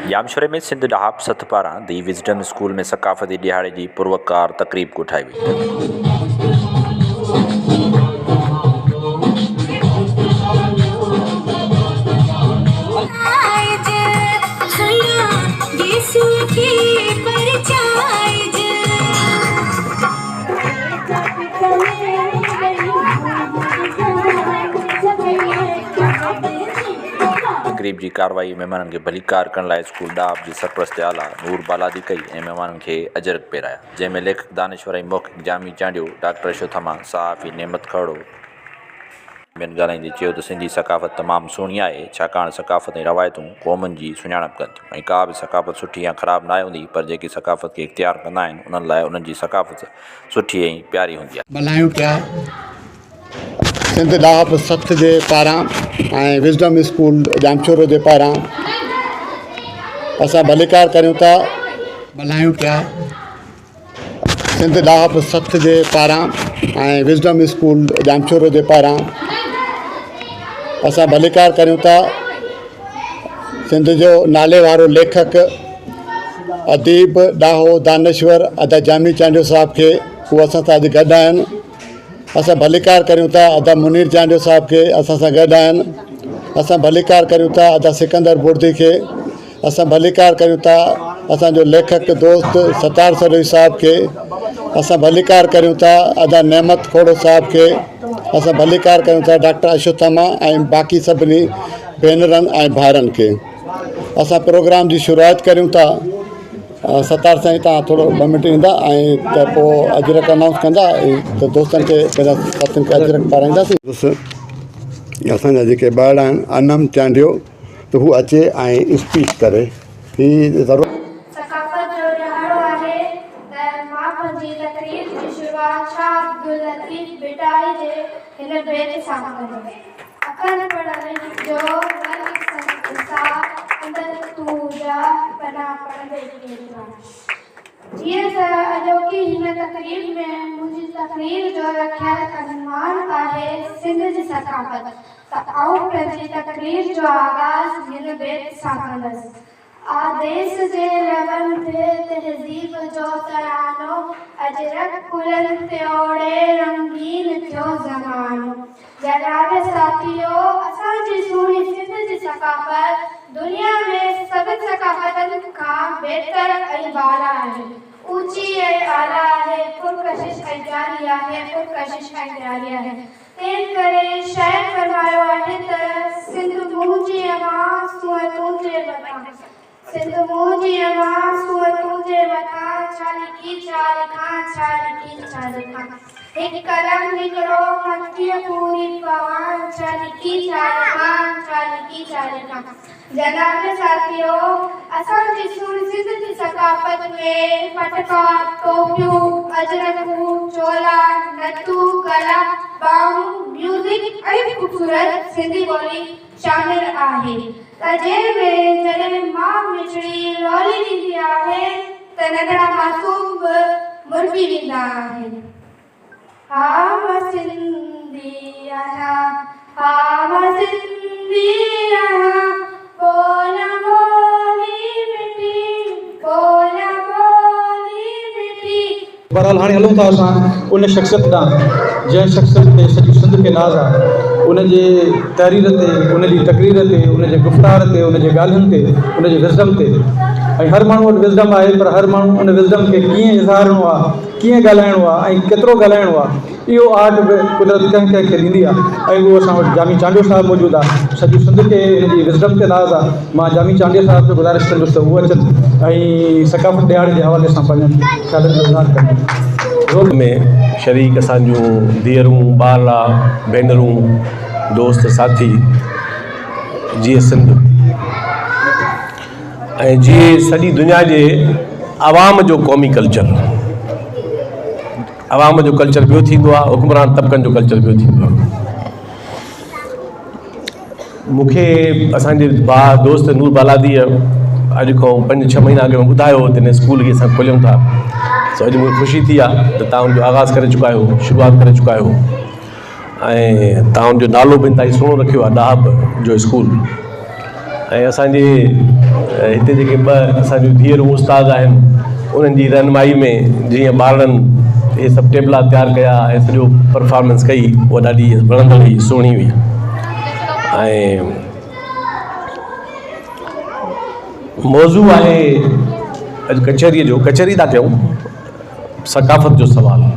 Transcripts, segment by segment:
जामशोरे में सिंध ॾहाप सथ पारां दी विज़डम स्कूल में सकाफ़ती ॾियारे जी पुरवकार तक़रीब कोठाई वई। तक़रीब की कार्रवाई मेहमाननि खे भलीकार करण लाइ स्कूल ॾाब जी सरपरस्त आला नूर बालादी कई ऐं मेहमाननि खे अजरक पहिराया, जंहिंमें लेखक दानेश्वर ऐं मौखिक जामी चांडियो डॉक्टर अशोथमा सहाफ़ी नेमत खड़ो ॿियनि ॻाल्हाईंदे चयो त सिंधी सकाफ़त तमामु सुहिणी आहे, छाकाणि सकाफ़त ऐं रवायतूं क़ौमुनि जी सुञाणप कनि थियूं ऐं का बि सकाफ़त सुठी या ख़राबु न हूंदी, पर जेकी सकाफ़त खे इख़्तियार कंदा आहिनि उन्हनि लाइ उन्हनि जी सकाफ़त सुठी ऐं प्यारी हूंदी आहे। भलायूं पिया सिंध ॾहाप सथ जे पारां ऐं विज़डम स्कूल जामशोर जे पारां असां भलीकार करियूं था। भलायूं पिया सिंध ॾहाप सथ जे पारां ऐं विज़डम स्कूल जामशोर जे पारां असां भलीकार करियूं था। सिंध जो नाले वारो लेखक अदीब ॾाहो दानेश्वर अदा जामी चांडियो साहिब खे उहे असां सां अॼु गॾु आहिनि। असां भलीकार करियूं था अदा मुनीर चांडियो साहिब खे असां सां गॾु आहिनि। असां भलीकार करियूं था अदा सिकंदर बुर्दी खे। असां भलीकार करियूं था असांजो लेखक दोस्त सतार सरोही साहिब खे। असां भलीकार करियूं था अदा नेमत खोड़ो साहिब खे। असां भलीकार करियूं था डॉक्टर अशोथमा ऐं बाक़ी सभिनी भेनरनि ऐं भाइरनि खे। असां प्रोग्राम जी शुरूआत करियूं था। सतार साईं तव्हां थोरो 2 मिंट ईंदा ऐं त पोइ अजरक अनाउंस कंदा त दोस्तनि खे पहिरियां साथियुनि खे अजरक पाराईंदासीं। असांजा जेके ॿार आहिनि अनम चांडियो त हू अचे ऐं स्पीच करे। ही ज़रूरु सकाफ़त जो ॾियारो आहे त मां पंहिंजी तक़रीर जी शुरूआत शाह अब्दुल लतीफ़ बिटाई जे हिन बैत सां कंदुमि। अखर पढ़ण जो जीअं त अॼोकी हिन तक़रीर में मुंहिंजी तक़रीर जो रखियल अनवान आहे सिंध जी सकाफ़त, त आउं पंहिंजी तक़रीर जो आगाज़ हिन बैत सां कंदसि। आदेश जे लबनि ते तहज़ीब जो तरानो, अजरक फुलनि ते ओड़े रंगीन थियो ज़मानो। जनाब साथियो, असांजी सुहिणी सिंध जी सकाफ़त दुनिया में सभिनी सकाफ़तनि खां बहितर ऐं बाला आहे, ऊची ऐं आला आहे, पुरकशिश ऐं जारी आहे, पुरकशिश ऐं जारी आहे। तंहिं करे शाइर फरमायो आहे त सिंध मुंहिंजी अवां सूअ तुंहिंजे मथां, सिंध मुंहिंजी अवां सूअ तुंहिंजे मथां, छा लिखी छा लिखां, छा लिखी छा लिखां। हिकु कलम निकिरो मटकीअ पूरी पवां, छा लिखी छा लिखां, छा लिखी छा लिखां। जनाब साथियो, असांजी सुहिणी सिंध जी सकाफ़त में पटका, टोपियूं, अजरकूं, चोला, नथू, गला, बाहूं, म्यूज़िक ऐं ख़ूबसूरत सिंधी ॿोली शामिल आहे। त जंहिंमें जॾहिं मां मिठड़ी लोली ॾींदी आहे त नंढड़ा मासूम बि मुरबी वेंदा आहिनि। हा मां सिंधी आहियां, हा मां सिंधी आहियां, बोला बोली मिठी, बोला बोली मिठी। बहरहाल हाणे हलूं था असां उन शख़्सियत ॾांहुं जंहिं शख़्सियत ते सॼी सिंध खे नाज़ आहे। उनजे तहरीर ते, उनजी तक़रीर ते, उनजे गुफ़्तार ते, उनजे ॻाल्हियुनि ते, उनजे विज़डम ते। ऐं हर माण्हू वटि विज़डम आहे, पर हर माण्हू उन विज़डम खे कीअं इज़हारणो आहे, कीअं ॻाल्हाइणो आहे ऐं केतिरो ॻाल्हाइणो आहे, इहो आर्ट बि कुदरत कंहिं कंहिंखे ॾींदी आहे। ऐं उहो असां वटि जामी चांडियो साहिबु मौजूदु आहे। सॼी सिंध खे हिनजी विज़डम ते नाज़ आहे। मां जामी चांडियो साहिब खे गुज़ारिश कंदुसि त उहो अचनि ऐं सकाफ़त ॾियारे जे हवाले सां पंहिंजनि ख़्यालनि जो इज़हार कनि। रोल में शरीक असांजूं धीअरूं, ॿारला, भेनरूं, दोस्त साथी, जीअं सिंध ऐं जीअं सॼी दुनिया जे आवाम जो क़ौमी कल्चर, आवाम जो कल्चर ॿियो थींदो आहे, हुक्मरान तबिक़नि जो कल्चर ॿियो थींदो आहे। मूंखे असांजे भाउ दोस्त नूर बालादीअ अॼु खां 5-6 महीना अॻु में ॿुधायो त हिन स्कूल खे असां खोलियूं था। अॼु मूंखे ख़ुशी थी आहे त तव्हां हुनजो आगाज़ करे चुका आहियो, शुरूआति करे चुका आहियो ऐं तव्हां हुनजो नालो बि इलाही सुहिणो रखियो आहे, ॾहाप जो स्कूल। ऐं असांजे हिते जेके ॿ असांजूं धीअरूं उस्ताद आहिनि उन्हनि जी रहनुमाई में जीअं ॿारनि इहे सभु टेबला तयारु कया ऐं सॼो परफॉर्मेंस कई, उहा ॾाढी वणंदड़ हुई, सुहिणी हुई। ऐं मौज़ू आहे अॼु कचहरीअ जो, कचहरी था कयूं, सकाफ़त जो सुवालु।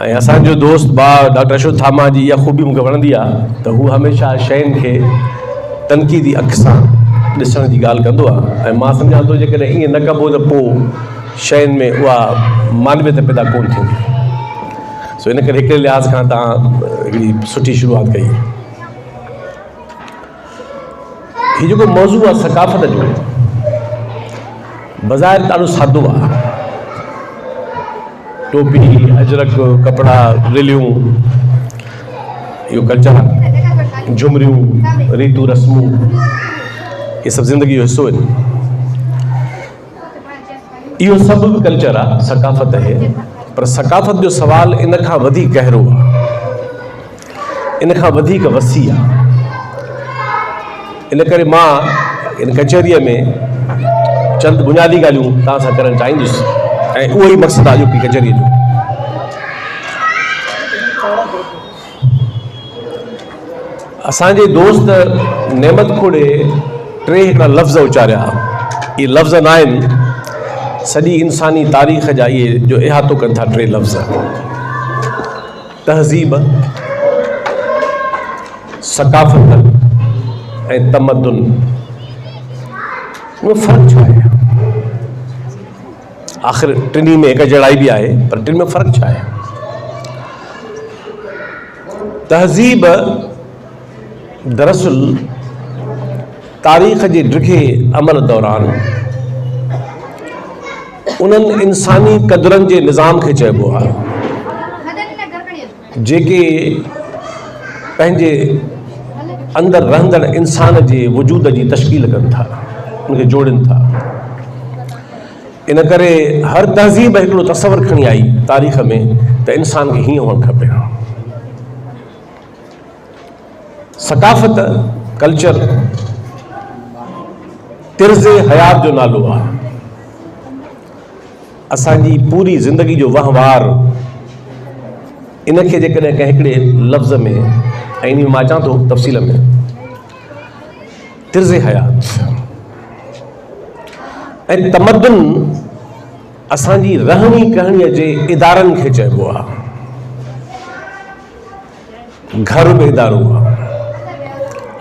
ऐं असांजो दोस्त भाउ डॉक्टर अशोक थामा जी इहा ख़ूबी मूंखे वणंदी आहे त हू हमेशह शयुनि खे तनक़ीदी अख सां ॾिसण जी ॻाल्हि कंदो आहे। ऐं मां सम्झां थो जेकॾहिं ईअं न कबो त पोइ शयुनि में उहा मानवियत पैदा कोन थींदी। सो इन करे हिकिड़े लिहाज़ खां तव्हां हिकिड़ी सुठी शुरूआति कई। हीउ जेको मौज़ू आहे सकाफ़त जो, बज़ाहिर ॾाढो सादो आहे। टोपी, अजरक, कपिड़ा, रिलियूं, इहो कल्चर आहे, झुमरियूं, रीतूं रस्मूं, इहे सभु ज़िंदगी जो हिसो आहिनि। इहो सभु बि कल्चर आहे, सकाफ़त आहे, पर सकाफ़त जो सुवालु इन खां वधीक गहरो आहे, इन खां वधीक वसी आहे। इन करे मां इन कचहरीअ में चंद बुनियादी ॻाल्हियूं तव्हां सां करणु चाहींदुसि ऐं उहो ई मक़सदु आहे यूपी कचहरीअ जो। असांजे दोस्त नेमत खोड़े टे हिकिड़ा लफ़्ज़ उचारिया। इहे लफ़्ज़ न आहिनि, सॼी इंसानी तारीख़ जा इहे जो इहातो कनि था टे लफ़्ज़: तहज़ीब, सकाफ़त ऐं तमद्दुन। उहो फ़र्क़ु छा आहे? आख़िर टिनी में हिकु जहिड़ाई बि आहे, पर टिनि में फ़र्क़ु छा आहे? तहज़ीब दरअसल तारीख़ जे ॾिघे अमल दौरान उन्हनि इंसानी क़दुरनि जे निज़ाम खे चइबो आहे जेके पंहिंजे अंदरि रहंदड़ इंसान जे वजूद जी तशकील कनि था, उनखे जोड़नि था। इन करे हर तहज़ीब हिकिड़ो तसवर खणी आई तारीख़ में त इंसान खे हीअं हुअणु खपे। सकाफ़त कल्चर तिर्ज़े हयात जो नालो आहे। असांजी पूरी ज़िंदगी जो वहिंवार इनखे जेकॾहिं कंहिं हिकिड़े लफ़्ज़ में, ऐं इन में मां अचां थो तफ़सील में, तिर्ज़े हयात ऐं तमद्दुन असांजी रहणी कहाणीअ जे इदारनि खे चइबो आहे। घर बि इदारो आहे,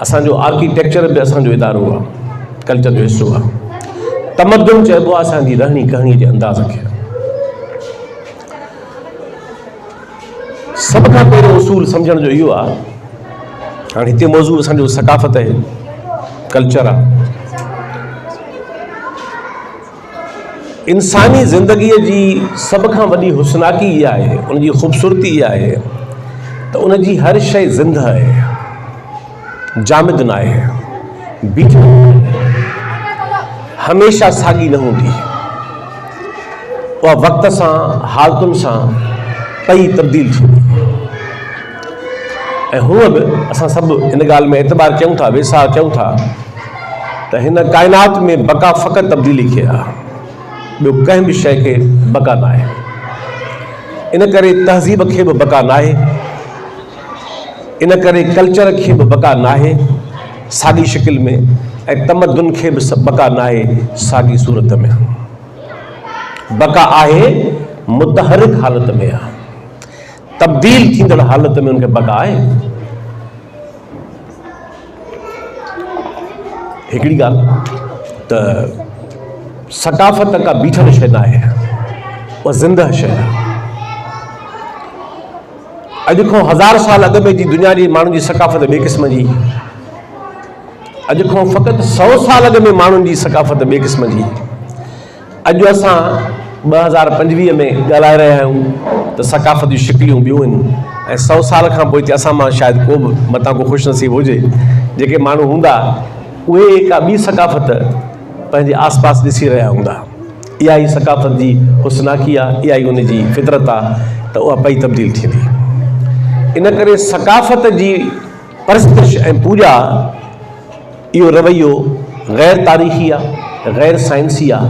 असांजो आर्किटेक्चर बि असांजो इदारो आहे, कल्चर जो हिसो आहे। तमद्दुन चइबो आहे असांजी रहणी कहाणीअ जे अंदाज़ खे। सभ खां पहिरियों उसूल सम्झण जो इहो आहे, हाणे हिते मौज़ू असांजो सकाफ़त आहे, कल्चर आहे। इंसानी ज़िंदगीअ जी सभ खां वॾी हुस्नाकी इहा आहे, उनजी ख़ूबसूरती इहा आहे त उनजी हर शइ ज़िंदह आहे, जामिद न आहे, बीठ हमेशह साॻी न हूंदी। उहा वक़्त सां, हालतुनि सां पई तब्दील थींदी। ऐं हूअं बि असां सभु इन ॻाल्हि में एतबार कयूं था, वेसा कयूं था त हिन काइनात में बका फ़क़ति तब्दीली खे आहे, ॿियो कंहिं बि शइ खे बका न आहे। इन करे तहज़ीब खे बि बका न आहे, इन करे कल्चर खे बि बका न आहे साॻी शिकिल में, ऐं तमद्दुन खे बि बका न आहे साॻी सूरत में। बका आहे मुतहरिक हालत में आहे, तब्दील थींदड़ हालत में उनखे बका आहे। हिकिड़ी ॻाल्हि त सकाफ़त का बीठल शइ न आहे, उहा ज़िंदह शइ आहे। अॼु खां 1000 साल अॻु में जी दुनिया जी माण्हुनि जी सकाफ़त ॿिए क़िस्म जी, अॼु खां फ़क़ति 100 साल अॻु में माण्हुनि जी सकाफ़त ॿिए क़िस्म जी। अॼु असां 2025 में ॻाल्हाए रहिया आहियूं त सकाफ़त जूं शिकिलियूं ॿियूं आहिनि, ऐं 100 साल खां पोइ हिते असां मां शायदि को बि मतां को ख़ुशनसीब हुजे जेके माण्हू हूंदा उहे का ॿी सकाफ़त पंहिंजे आस पास ॾिसी रहिया हूंदा। इहा ई सकाफ़त जी हुस्नाकी आहे, इहा ई उन जी फितरत आहे त उहा पई तब्दील थींदी। इन करे सकाफ़त जी परस्तिश ऐं पूॼा इहो रवैयो ग़ैर तारीख़ी आहे, ग़ैर साइंसी आहे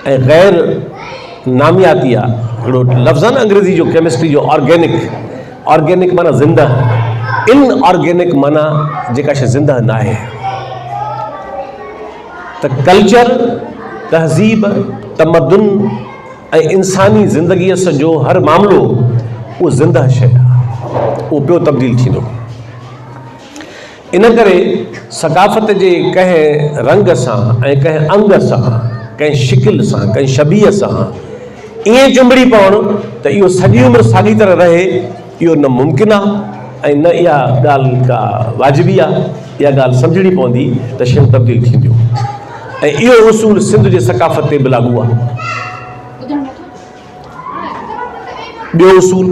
ऐं ग़ैर नामियाती आहे। हिकिड़ो लफ़्ज़ आहे न अंग्रेज़ी जो केमिस्ट्री जो ऑर्गेनिक माना ज़िंदह, इनऑर्गेनिक माना जेका शइ ज़िंदह न आहे। त कल्चर, तहज़ीब, तमदुन ऐं इंसानी ज़िंदगीअ जो हर मामिलो उहो ज़िंदह शइ आहे, उहो पियो तब्दील थींदो। इन करे सक़ाफ़त जे कंहिं रंग सां ऐं कंहिं अंग सां, कंहिं शिकिल सां, कंहिं शबीह सां ईअं चुंबड़ी पवणु त इहो सॼी उमिरि साॻी तरह रहे, इहो न मुमकिन आहे ऐं न इहा ॻाल्हि का वाजिबी आहे। इहा ॻाल्हि सम्झणी पवंदी त शयूं तब्दील थींदियूं ऐं इहो उसूल सिंध जे सक़ाफ़त ते बि लागू आहे। ॿियो उसूल,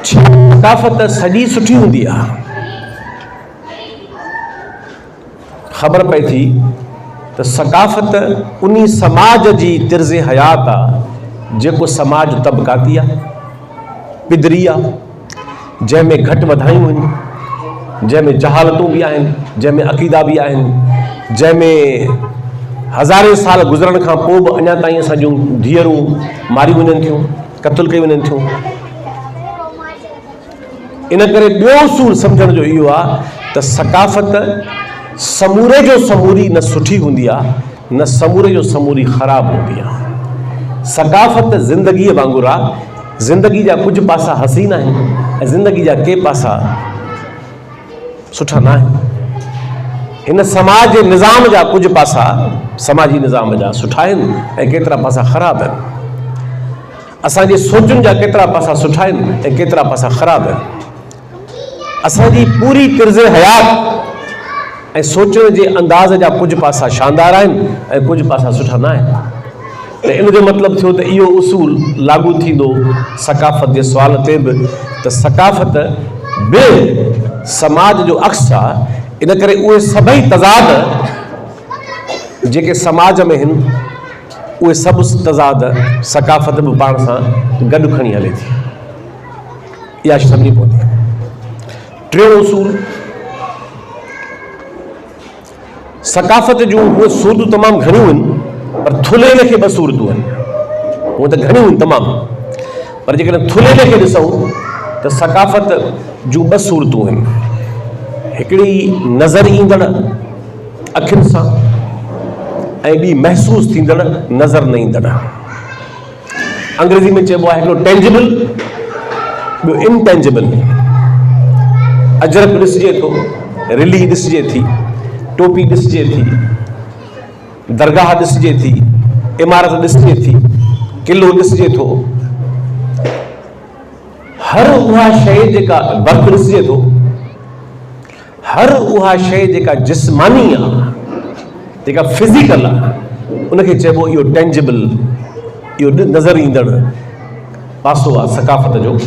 सक़ाफ़त सॼी सुठी हूंदी आहे। ख़बर पए थी त सक़ाफ़त उन समाज जी तिर्ज़ हयात आहे जेको समाज तबक़ाती आहे, पिदरी आहे, जंहिंमें घटि वधायूं आहिनि, जंहिंमें जहालतूं बि आहिनि, जंहिंमें अक़ीदा बि आहिनि, जंहिंमें हज़ारे साल गुज़रण खां पोइ बि अञा ताईं असांजूं धीअरूं मारी वञनि थियूं, क़त्ल कई वञनि थियूं। इन करे ॿियो उसूल सम्झण जो इहो आहे त सक़ाफ़त समूरे जो समूरी न सुठी हूंदी आहे, न समूरे जो समूरी ख़राबु हूंदी आहे। सक़ाफ़त ज़िंदगीअ वांगुरु आहे। ज़िंदगी जा कुझु पासा हसीन आहिनि ऐं ज़िंदगी जा के पासा सुठा न आहिनि। हिन समाज जे निज़ाम जा कुझु पासा समाजी निज़ाम जा सुठा आहिनि ऐं केतिरा पासा ख़राबु आहिनि। असांजे सोचुनि जा केतिरा पासा सुठा आहिनि ऐं केतिरा पासा ख़राबु आहिनि। असांजी पूरी तिर्ज़ हयात ऐं सोचण जे अंदाज़ जा कुझु पासा शानदार आहिनि ऐं कुझु पासा सुठा न आहिनि। त इन जो मतिलबु थियो त इहो उसूल लागू थींदो सक़ाफ़त जे सुवाल ते बि त सक़ाफ़त बि समाज जो अक्स आहे। इन करे उहे सभई तज़ाद जेके समाज में आहिनि, उहे सभु तज़ाद सक़ाफ़त बि पाण सां गॾु खणी हले थी। इहा सम्झणी पवंदी आहे। टियों उसूल, सक़ाफ़त जूं उहे सूरतूं तमामु घणियूं आहिनि पर थुलेले खे ॿ सूरतूं आहिनि। उहे त घणियूं आहिनि तमामु, पर जेकॾहिं थुलेले खे ॾिसूं त सक़ाफ़त जूं ॿ सूरतूं आहिनि। हिकिड़ी नज़र ईंदड़ अखियुनि सां ऐं ॿी महसूसु थींदड़ नज़र न ईंदड़। अंग्रेज़ी में चइबो आहे हिकिड़ो टेंजिबल, ॿियो इनटेंजिबल। अजरक ॾिसिजे थो, रिली ॾिसिजे थी, टोपी ॾिसिजे थी, दरगाह ॾिसिजे थी, इमारत ॾिसिजे थी, किलो ॾिसिजे थो। हर उहा शइ जेका वक़्तु ॾिसिजे थो, हर उहा शइ जेका जिस्मानी आहे, जेका फिज़िकल आहे, उनखे चइबो इहो टेंजिबल, इहो नज़र ईंदड़ पासो आहे सक़ाफ़त जो।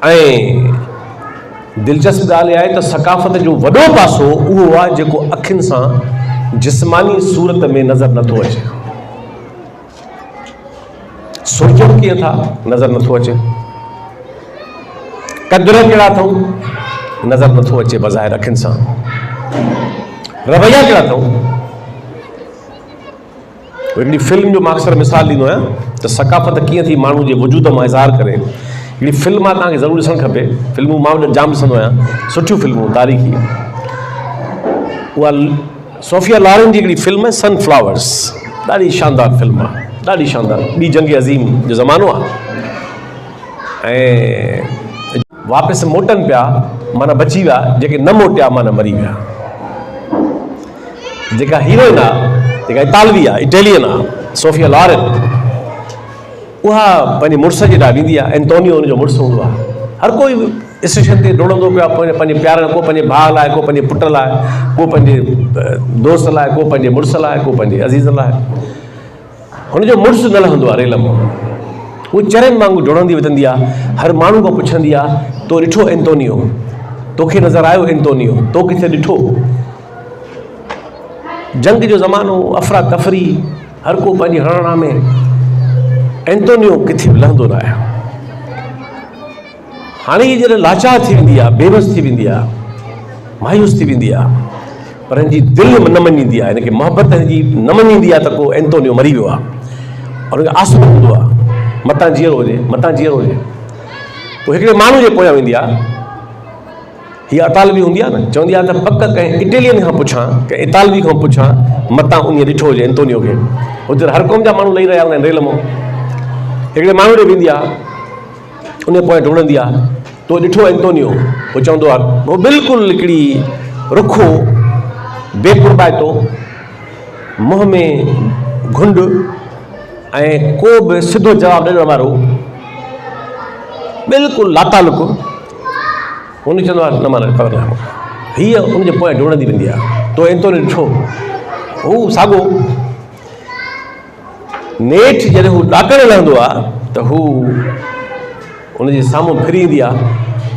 ऐं दिलचस्प ॻाल्हि आहे त सक़ाफ़त जो वॾो पासो उहो आहे जेको अखियुनि सां जिस्मानी सूरत में नज़र नथो अचे। सोचूं कीअं था, नज़र नथो अचे। कदुर कहिड़ा अथऊं, नज़र नथो अचे बज़ाहिर अखियुनि सां। रवैया कहिड़ा अथऊं। हिकिड़ी फिल्म जो मां अक्सर मिसाल ॾींदो आहियां त सक़ाफ़त कीअं थी माण्हू जे वजूद मां इज़हार करे। हिकिड़ी फिल्म आहे, तव्हांखे ज़रूरु ॾिसणु खपे। फिल्मूं मां जाम ॾिसंदो आहियां, सुठियूं फिल्मूं तारीख़ी। उहा सोफिया लॉरेन जी हिकिड़ी फिल्म आहे सनफ्लावर्स, ॾाढी शानदार फिल्म आहे, ॾाढी शानदार। ॿी जंग अज़ीम जो ज़मानो आहे ऐं वापसि मोटनि पिया माना बची विया, जेके न मोटिया माना मरी विया। जेका हीरोइन आहे, जेका इतालवी आहे, इटालियन आहे, सोफिया लॉरेन, उहा पंहिंजे मुड़ुस जे ॾांहुं वेंदी आहे। एंटोनियो हुनजो मुड़ुसु हूंदो आहे। हर कोई स्टेशन ते डोड़ंदो पियो आहे पंहिंजे प्यार, को पंहिंजे भाउ लाइ, को पंहिंजे पुट लाइ, को पंहिंजे दोस्त लाइ, को पंहिंजे मुड़ुस लाइ, को पंहिंजे अज़ीज़ लाइ। हुनजो मुड़ुसु न लहंदो आहे रेल मां। उहो चरनि वांगुरु डोड़ंदी विझंदी आहे। हर माण्हू खां पुछंदी आहे, तो ॾिठो एंटोनियो, तोखे नज़र आयो एंटोनियो, तो किथे ॾिठो। जंग जो ज़मानो, अफ़रा तफ़री, हर को पंहिंजी हणणा में। एंटोनियो किथे बि लहंदो न आहे। हाणे हीअ जॾहिं लाचार थी वेंदी आहे, बेबस थी वेंदी आहे, मायूस थी वेंदी आहे, पर हिन जी दिलि न मञींदी आहे, हिनखे मोहबत जी न मञींदी आहे त को एंटोनियो मरी वियो आहे और हुनखे आंसू हूंदो आहे मतां जीअरो हुजे, मतां जीअरो हुजे। पोइ हिकिड़े माण्हू जे पोयां वेंदी आहे, हीअ इतालवी हूंदी आहे न, चवंदी आहे त पक कंहिं इटेलियन खां पुछां, कंहिं इतालवी खां पुछां मतां उन ॾिठो हुजे एंटोनियो खे। हुते हर क़ौम जा माण्हू लही रहिया हूंदा आहिनि रेल मां, हिकिड़े माण्हू ॾे वेंदी आहे, उन पोयां ढूंढंदी आहे तो ॾिठो एंटोनियो। उहो चवंदो आहे उहो बिल्कुलु हिकिड़ी रुखो बेकुर्बाइतो, मुंहं में घुंड ऐं को बि सिधो जवाबु ॾियण वारो, बिल्कुलु लातालुक। हुन चवंदो आहे न माना ख़बर न, हीअ उनजे पोयां ढूंढंदी वेंदी आहे। तो एंटोनियो ॾिठो, हू साॻियो नेठि जॾहिं हू ॾाकणु लहंदो आहे त हू उनजे साम्हूं फिरी ईंदी आहे,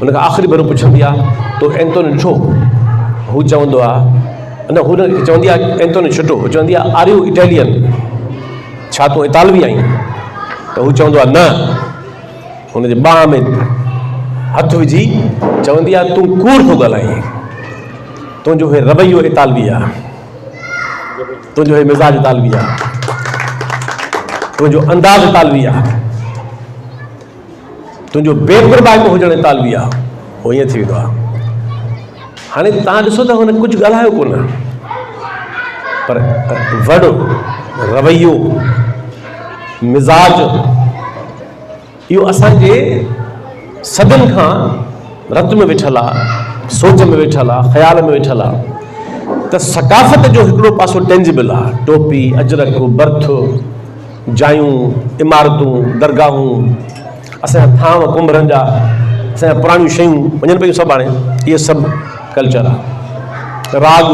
हुनखां आख़िरी भेरो पुछंदी आहे तो एंटोनियो ॾिठो? हू चवंदो आहे न, हुन चवंदी आहे एंटोनियो छुटो, हू चवंदी आहे आर यू इटालियन, छा तूं इतालवी आहीं? त हू चवंदो आहे न, हुनजे बांह में हथु विझी चवंदी आहे तूं कूड़ थो ॻाल्हाईं, तुंहिंजो हे रवैयो इतालवी आहे, तुंहिंजो हे मिज़ाज इतालवी आहे, तुंहिंजो अंदाज़ इतालवी आहे, तुंहिंजो बेकुर्बाइतो हुजणु इतालवी आहे। उहो ईअं थी वेंदो आहे। हाणे तव्हां ॾिसो त हुन कुझु ॻाल्हायो कोन, पर वॾो रवैयो मिज़ाज इहो असांजे सदियुनि खां रत में वेठल आहे, सोच में वेठल आहे, ख़्याल में वेठल आहे। त सकाफ़त जो हिकिड़ो पासो टेंजिबल आहे, टोपी, अजरक, बर्थ, जायूं, इमारतूं, दरगाहूं, असांजा थांव कुंभरनि जा, असांजा पुराणियूं शयूं वञनि पियूं सभु, हाणे इहे सभु कल्चर आहे। राग,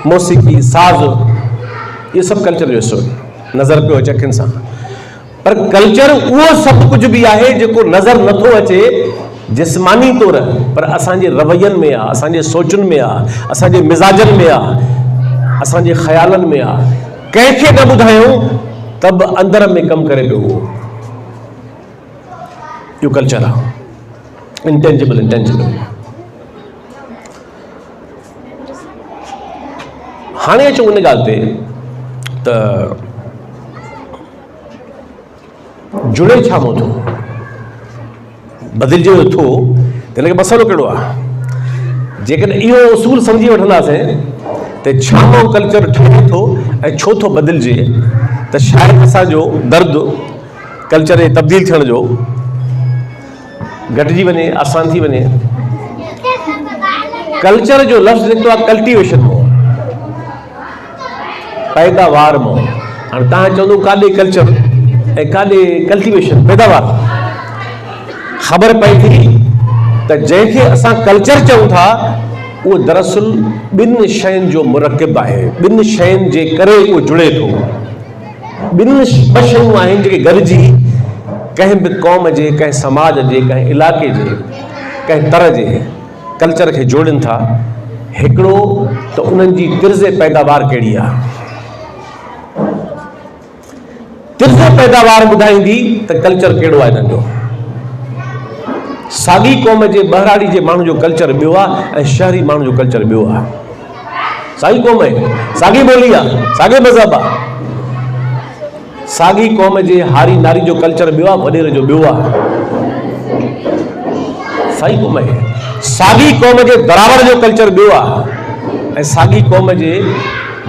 मौसीक़ी, साज़, इहे सभु कल्चर जो हिसो नज़र पियो अचे अखियुनि सां। पर कल्चर उहो सभु कुझु बि आहे जेको नज़र नथो अचे जिस्मानी तौरु, पर असांजे रवैयनि में आहे, असांजे सोचुनि में आहे, असांजे मिज़ाजनि में आहे, असांजे ख़्यालनि में आहे। कंहिंखे न ॿुधायूं त बि अंदर में कमु करे पियो उहो। इहो कल्चर आहे, इंटेंजिबल। हाणे अचूं उन ॻाल्हि ते त जुड़े छा मूं थो, बदिलजे थो, त हिनखे मसइलो कहिड़ो आहे? जेकॾहिं इहो उसूल सम्झी वठंदासीं त छा उहो कल्चर ठहे थो ऐं छो थो बदिलजे, त शायदि असांजो दर्द कल्चर जे तब्दील थियण जो घटिजी वञे, आसान थी वञे। कल्चर जो लफ़्ज़ निकितो आहे कल्टिवेशन मां, पैदावार मां। हाणे तव्हां चवंदो काॾे कल्चर ऐं काॾे कल्टिवेशन, पैदावार। ख़बर पए थी त जंहिंखे असां कल्चर चऊं था उहो दरअसल ॿिनि शयुनि जो मुरकिब आहे, ॿिनि शयुनि जे करे उहो जुड़े थो। ॿ शयूं आहिनि जेके गॾिजी कंहिं बि क़ौम जे, कंहिं समाज जे, कंहिं इलाइक़े जे, कंहिं तरह जे कल्चर खे जोड़नि था। हिकिड़ो त उन्हनि जी तिर्ज़ पैदावार कहिड़ी आहे, तिर्ज़ पैदावार ॿुधाईंदी त कल्चर कहिड़ो आहे हिननि जो। साॻी क़ौम जे बहिराड़ी जे माण्हू जो कल्चर ॿियो आहे ऐं शहरी माण्हू जो कल्चर ॿियो आहे। साॻी क़ौम आहे, साॻी ॿोली आहे, साॻियो मज़हब आहे। साॻी क़ौम जे हारी नारी जो कल्चर ॿियो आहे, वॾेरे जो ॿियो आहे। साॻी क़ौम आहे, साॻी क़ौम जे दरावर जो कल्चर ॿियो आहे ऐं साॻी क़ौम जे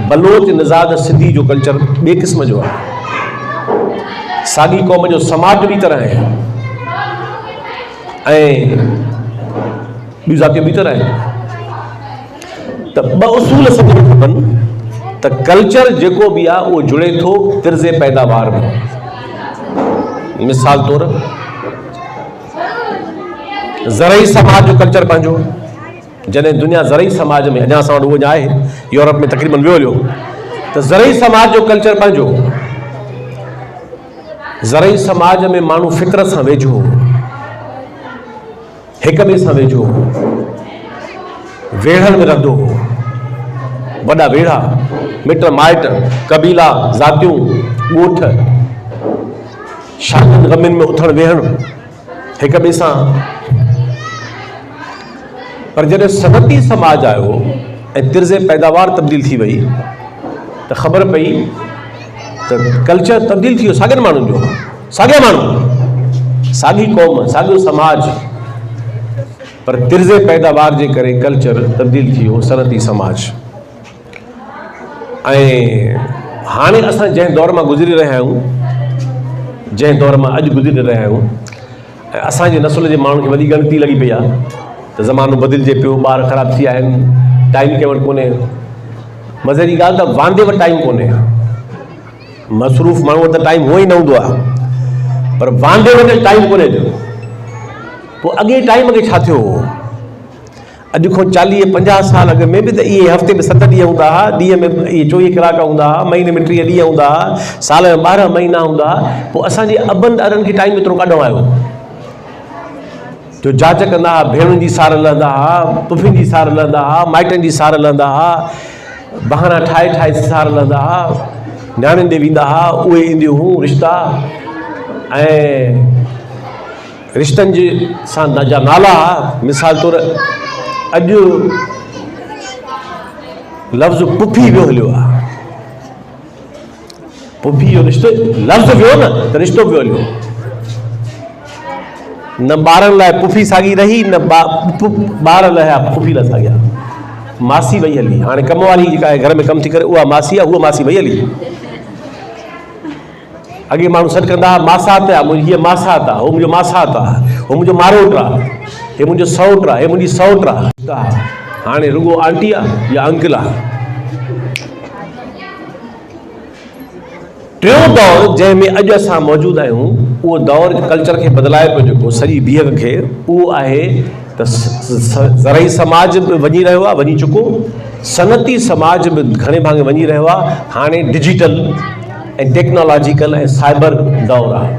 बलोच, निज़ाद, सिंधी जो कल्चर ॿिए क़िस्म जो आहे। साॻी क़ौम जो समाज ॿी तरह आहे ऐं ॿियूं ज़ातियूं ॿी तरह आहिनि। त ॿ उसूल सम्झणु खपनि त कल्चर जेको बि आहे उहो जुड़े थो तिर्ज़े पैदावार में। मिसाल तौरु ज़रई समाज जो कल्चर पंहिंजो, जॾहिं दुनिया ज़रई समाज में, अञा असां वटि उहो आहे, यूरोप में तक़रीबन वियो हलियो, त ज़रई समाज जो कल्चर पंहिंजो। ज़रई समाज में माण्हू फितरत सां वेझो, हिक ॿिए सां वेझो, वेढ़नि में रहंदो, वॾा वेढ़ा, मिट माइट, कबीला, ज़ातियूं, ॻोठ, शादियुनि गमियुनि में उथण वेहण, हिक ॿिए सां पर जॾहिं सनती समाज आयो ऐं तिर्ज़े पैदावार तब्दील थी वई त ख़बर पई त कल्चर तब्दील थी वियो साॻियनि माण्हुनि जो, साॻिया माण्हू, साॻी क़ौम, साॻियो समाज, पर तिर्ज़े पैदावार जे करे कल्चर तब्दील थी वियो सनती समाज। ऐं हाणे असां जंहिं दौर मां गुज़री रहिया आहियूं, जंहिं दौर मां अॼु गुज़री रहिया आहियूं, ऐं असांजे नसुल जे माण्हुनि खे वॾी ॻणती लॻी पई आहे त ज़मानो बदिलिजे पियो, ॿार ख़राबु थी विया आहिनि, टाइम कंहिं वटि कोन्हे। मज़े जी ॻाल्हि त वांदे वटि टाइम कोन्हे, मसरूफ़ माण्हू वटि त टाइम हुअं ई न हूंदो आहे, पर वांदे वटि टाइम कोन्हे। पोइ अॻे टाइम खे छा थियो हो? अॼु खां 40-50 साल अॻु में बि त इहे हफ़्ते में 7 ॾींहं हूंदा हुआ, ॾींहं में इहे 24 कलाक हूंदा हुआ, महीने में 30 ॾींहं हूंदा हुआ, साल में 12 महीना हूंदा हुआ। पोइ असांजे अबनि ॾाॾनि खे टाइम एतिरो काॾों आयो जो जांच कंदा हुआ, भेणुनि जी सार लहंदा हुआ, पुफियुनि जी सार लहंदा हुआ, माइटनि जी सार लहंदा हुआ, बहाना ठाहे सार लहंदा हुआ, न्याणियुनि ॾे वेंदा हुआ, उहे ईंदियूं हुयूं रिश्ता, ऐं रिश्तनि जे सां जा नाला। मिसाल तौरु अॼु लफ़्ज़ पुफी वियो हलियो आहे, पुफी जो रिश्तो लफ़्ज़ वियो न त रिश्तो वियो हलियो। न ॿारनि लाइ पुफी साॻी रही, न ॿार लाइ पुफी न साॻिया, मासी वई हली। हाणे कम वारी जेका आहे घर में कमु थी करे उहा मासी आहे, उहा मासी वई हली। अॻे माण्हू सॾु कंदा हुआ मासात आहे, हीअ मासात आहे, हो मुंहिंजो मासात आहे, हो मुंहिंजो मारोट आहे, हे मुंहिंजो सौट आहे, हे मुंहिंजी सौट आहे। हाणे रुगो आंटी आहे या अंकल आहे। टियों दौर जंहिंमें अॼु असां मौजूदु आहियूं, उहो दौर कल्चर खे बदिलाए पियो जेको सॼी बीहक खे, उहो आहे त ज़रई समाज बि वञी रहियो आहे, वञी चुको, सनती समाज बि घणे भाङे वञी रहियो आहे। हाणे डिजिटल ऐं टेक्नोलॉजिकल ऐं साइबर दौर आहे।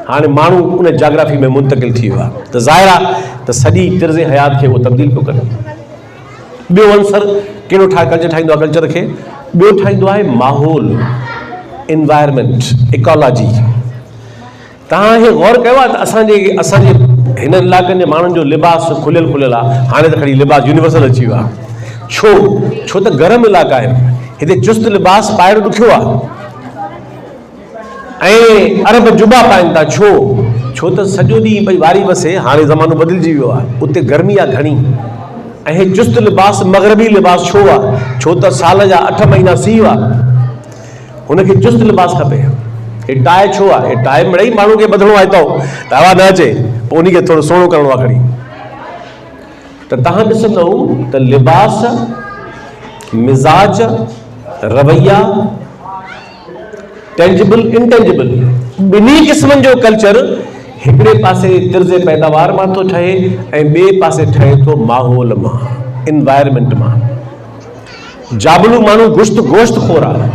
हाणे माण्हू उन जाग्राफी में मुंतकिल थी वियो आहे, त ज़ाहिर आहे त सॼी तिर्ज़े हयात खे उहो तब्दील पियो करे। ॿियो अंसर कहिड़ो कल्चर ठाहींदो आहे? कल्चर खे ॿियो ठाहींदो आहे माहौल, एनवायरमेंट, इकोलॉजी। तव्हां इहे गौर कयो आहे त असांजे हिन इलाइक़नि जे माण्हुनि जो लिबास खुलियल आहे। हाणे त खणी लिबास यूनिवर्सल अची वियो आहे। छो त गरम इलाइक़ा आहिनि, हिते चुस्त लिबास पाइणु ॾुखियो आहे, ऐं अरब जुबा पाइनि था। छो त सॼो ॾींहुं भई वारी बसे। हाणे ज़मानो बदिलिजी वियो आहे, उते गर्मी आहे घणी, ऐं चुस्त लिबास मग़रबी लिबास छो आहे? छो त साल जा 8 महीना सीउ आहे, हुनखे चुस्त लिबास खपे। हे टाए छो आहे? हे टाए मिड़ई माण्हू खे ॿधणो आहे त हवा न अचे, पोइ उनखे थोरो सुहिणो करिणो आहे खणी। त तव्हां ॾिसंदव त लिबास, मिज़ाज, रवैया, टेंजिबल इंटेंजिबल, ॿिन्ही क़िस्मनि जो कल्चर हिकिड़े पासे तिर्ज़े पैदावार मां थो ठहे ऐं ॿिए पासे ठहे थो माहौल मां, इन्वायरमेंट मां। जाबलू माण्हू गोश्त खोर आहे।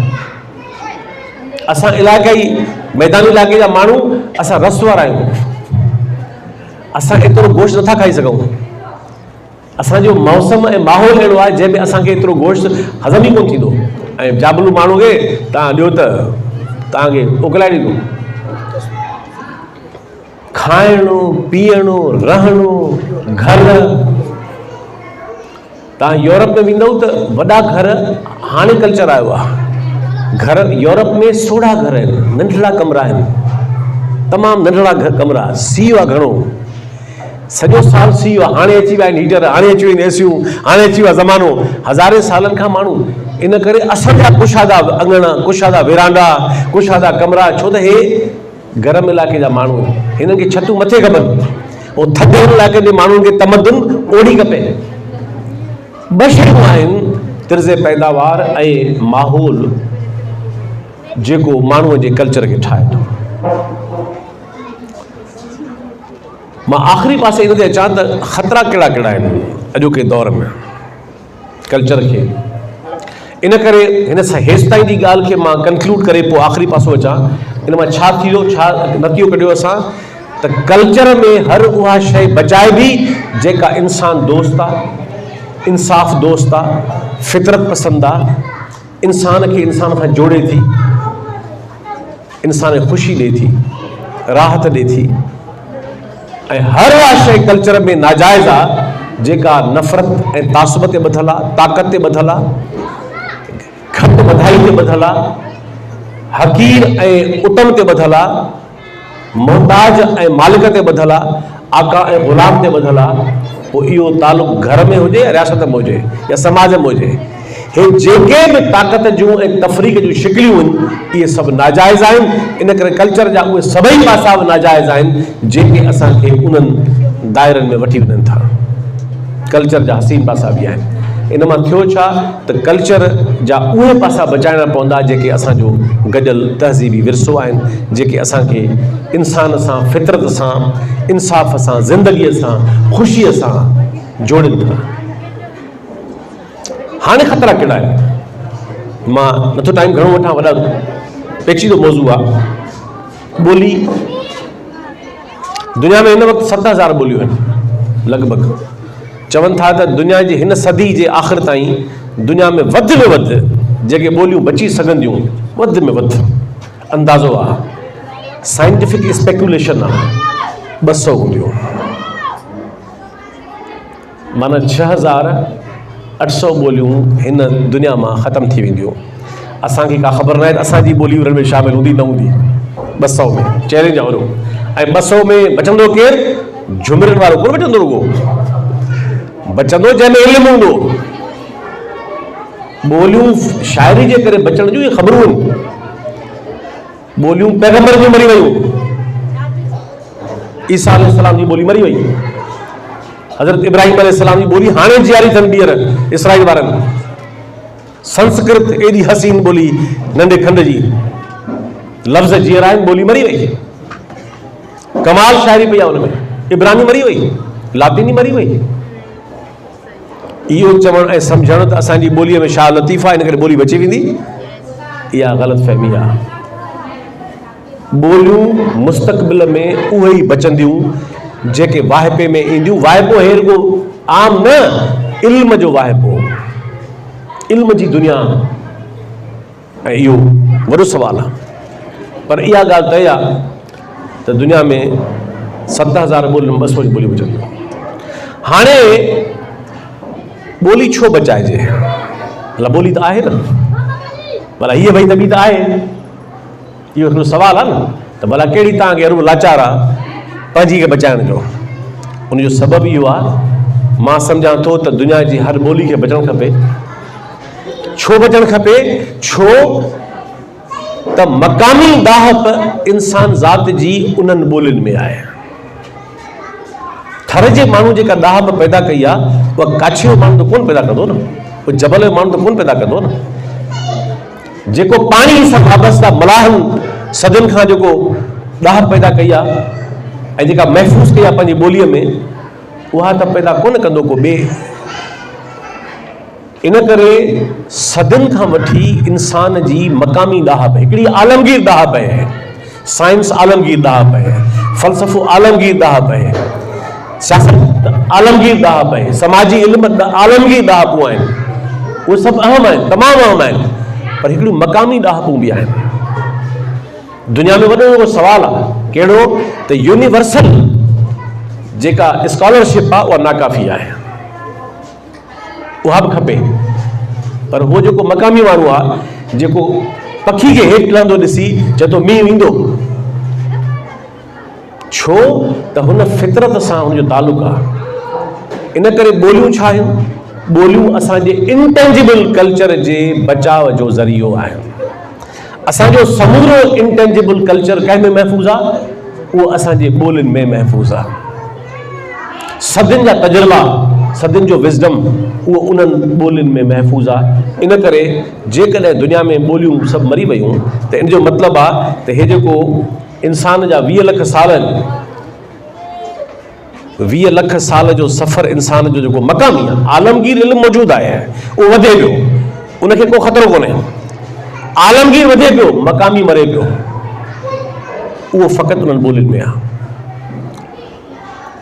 असां इलाइक़ाई मैदानी इलाइक़े जा माण्हू असां रस वारा आहियूं, असां एतिरो गोश्त नथा खाई सघूं। असांजो मौसम ऐं माहौल अहिड़ो आहे जंहिंमें असांखे एतिरो गोश्त हज़म ई कोन थींदो। ऐं जाबलू माण्हू खे तव्हां ॾियो त तव्हांखे उकलाए ॾींदो। खाइणो, पीअणो, रहणो, घर। तव्हां यूरोप में वेंदव त वॾा घर, हाणे कल्चर आयो आहे। घर यूरोप में सोढ़ा घर आहिनि, नंढड़ा कमरा आहिनि, तमामु नंढड़ा कमरा, सीउ आहे घणो, सॼो साल सीउ आहे। हाणे अची विया आहिनि हीटर, हाणे अची वियूं आहिनि एसियूं, हाणे अची वियो आहे ज़मानो, हज़ारे सालनि खां माण्हू। इन करे असांजा कुशादा अंगण, कुशादा विरांडा, कुशादा कमरा, छो त हे गरम इलाइक़े जा माण्हू, हिननि खे छतूं मथे खपनि। ऐं थधे इलाइक़े जे माण्हुनि खे तमदुन ओढ़ी खपे। ॿ शयूं आहिनि, तिर्ज़े पैदावार ऐं माहौल, जेको माण्हूअ जे कल्चर खे ठाहे थो। मां आख़िरी पासे इन ते अचां त ख़तरा कहिड़ा कहिड़ा आहिनि अॼोके दौर में कल्चर खे। इन करे हिन हेसि ताईं जी ॻाल्हि खे मां कंक्लूड करे पोइ आख़िरी पासो अचां। इन मां छा थी वियो, छा नतीजो कढियो असां? त कल्चर में हर उहा शइ बचाइबी जेका इंसान दोस्त आहे, इंसाफ़ दोस्त आहे, फितरत पसंदि आहे, इंसान खे इंसान सां जोड़े थी, इंसान खे ख़ुशी ॾिए थी, राहत ॾिए थी। ऐं हर उहा शइ कल्चर में नाजाइज़ आहे जेका नफ़रत ऐं तासुब ते ॿधल आहे, ताक़त ते ॿधल आहे, घटि वधाई ते ॿधल आहे, हक़ीर ऐं उतम ते ॿधल आहे, मोहताज ऐं मालिक ते ॿधल आहे, आका ऐं ग़ुलाम ते ॿधल आहे, पोइ इहो तालुक़ु घर में हुजे या रियासत में हुजे या समाज में हुजे, हे जेके बि ताक़त जूं ऐं तफ़रीक़ जूं शिकिलियूं आहिनि इहे सभु नाजाइज़ आहिनि। इन करे कल्चर जा उहे सभई पासा बि नाजाइज़ आहिनि जेके असांखे उन्हनि दायरनि में वठी वञनि था। कल्चर जा हसीन पासा बि आहिनि। इन मां थियो छा त कल्चर जा उहे पासा बचाइणा पवंदा जेके असांजो गॾियल तहज़ीबी विरसो आहिनि, जेके असांखे इंसान सां, फितरत सां, इंसाफ़ सां, ज़िंदगीअ सां, ख़ुशीअ सां जोड़नि था। हाणे ख़तरा कहिड़ा आहिनि? मां नथो टाइम घणो वठां, वॾा पेचीदो मौज़ू आहे। ॿोली दुनिया में हिन वक़्तु 7000 ॿोलियूं आहिनि लॻभॻि। चवनि था त दुनिया जी हिन सदी जे आख़िर ताईं दुनिया में वधि में वधि जेके ॿोलियूं बची सघंदियूं, वधि में वधि अंदाज़ो आहे, साइंटिफिक स्पेकुलेशन आहे, 200 हूंदियूं, माना 6800 ॿोलियूं हिन दुनिया मां ख़तमु थी वेंदियूं। असांखे का ख़बर न आहे त असांजी ॿोली उन्हनि में शामिलु हूंदी न हूंदी। 200 में चैलेंज आहे वॾो। ऐं 200 में बचंदो केरु? झुमिरियुनि वारो कोन बचंदो, रुगो बचंदो जंहिंमें इल्मु हूंदो। ॿोलियूं शाइरी जे करे बचण जूं इहे ख़बरूं आहिनि। ॿोलियूं पैगंबर जूं मरी वियूं। ईसा अलैहिस्सलाम जी ॿोली मरी वई। हज़रत इब्राहिम अलैहिस्सलाम जी ॿोली हाणे जियारी अथनि ॿीहर इसराइल वारनि। संस्कृत एॾी हसीन ॿोली, नंढे खंड जी, लफ़्ज़ जीअर आहिनि, ॿोली मरी वई। कमाल शाइरी पई आहे हुन में। इब्रानी मरी वई, लातीनी मरी वई। इहो चवणु ऐं सम्झणु त असांजी ॿोलीअ में छा लतीफ़ आहे, इन करे ॿोली बची वेंदी, इहा ग़लति फ़हमी आहे। ॿोलियूं मुस्तक़बिल में उहे ई बचंदियूं जेके वाहिपे में ईंदियूं। वाहिपो हे रुगो आम न, इल्म जो वाहिपो, इल्म जी दुनिया। ऐं इहो वॾो सुवालु आहे। पर इहा ॻाल्हि तय आहे त दुनिया में 7000 ॿोलियूं, 200 जी ॿोलियूं बचंदियूं। हाणे ॿोली छो बचाइजे? भला ॿोली त आहे न, भला हीअ भई त ॿी त आहे। इहो हिकिड़ो सुवालु आहे न, त भला कहिड़ी तव्हांखे अरूं लाचार आहे पंहिंजी खे बचाइण जो? उनजो सबबु इहो आहे, मां सम्झां थो त दुनिया जी हर ॿोली खे बचणु खपे। छो बचणु खपे? छो त मक़ामी दाहत इंसान ज़ात जी उन्हनि ॿोलियुनि में आहे। थर जे माण्हू जेका दाहत पैदा कई आहे, उहा काछियो माण्हू त कोन पैदा कंदो न, उहो जबल जो माण्हू त कोन पैदा कंदो न। जेको पाणी सां वाबस्ता मलाहनि सदियुनि खां जेको दाहत पैदा कई आहे ऐं जेका महफ़ूज़ कई आहे पंहिंजी ॿोलीअ में, उहा त पैदा कोन कंदो को ॿिए। इन करे सदियुनि खां वठी इंसान जी मक़ामी दाहत, हिकिड़ी आलमगीर दाहत आहे। साइंस आलमगीर दाहत आहे, फ़लसफ़ो आलमगीर दाहत आहे, सियासत आलमगीर दाहत आहे, समाजी इल्म आलमगीर दाहतूं आहिनि। उहे सभु अहम आहिनि, तमामु अहम आहिनि, पर हिकिड़ियूं मक़ामी दाहतूं बि आहिनि। दुनिया में वॾो सवालु आहे कहिड़ो? त यूनिवर्सल जेका स्कॉलरशिप आहे उहा नाकाफ़ी आहे, उहा बि खपे। पर उहो जेको मक़ामी माण्हू आहे, जेको पखी खे हेठि लहंदो ॾिसी चए थो मींहुं ईंदो, छो त हुन फितरत सां हुनजो तालुक़ु आहे। इन करे ॿोलियूं छा आहिनि? ॿोलियूं असांजे इंटेंजिबल कल्चर जे बचाव जो ज़रियो आहिनि। असांजो समूरो इंटेंजिबल कल्चर कंहिं में महफ़ूज़ आहे? उहो असांजे ॿोलियुनि में महफ़ूज़ आहे। सदियुनि जा तजुर्बा, सदियुनि जो विज़डम, उहो उन्हनि ॿोलियुनि में महफ़ूज़ आहे। इन करे जेकॾहिं दुनिया में ॿोलियूं सभु मरी वियूं त इन जो मतिलबु आहे त हे जेको इंसान जा 20 लख साल, 20 लख साल जो सफ़र इंसान जो जेको मक़ामी आहे, आलमगीर इल्मु मौजूदु आहे, उहो वधे पियो, उनखे को ख़तरो कोन्हे। आलमगीर वधे पियो, मक़ामी मरे पियो, उहो फ़क़ति उन्हनि ॿोलियुनि में आहे।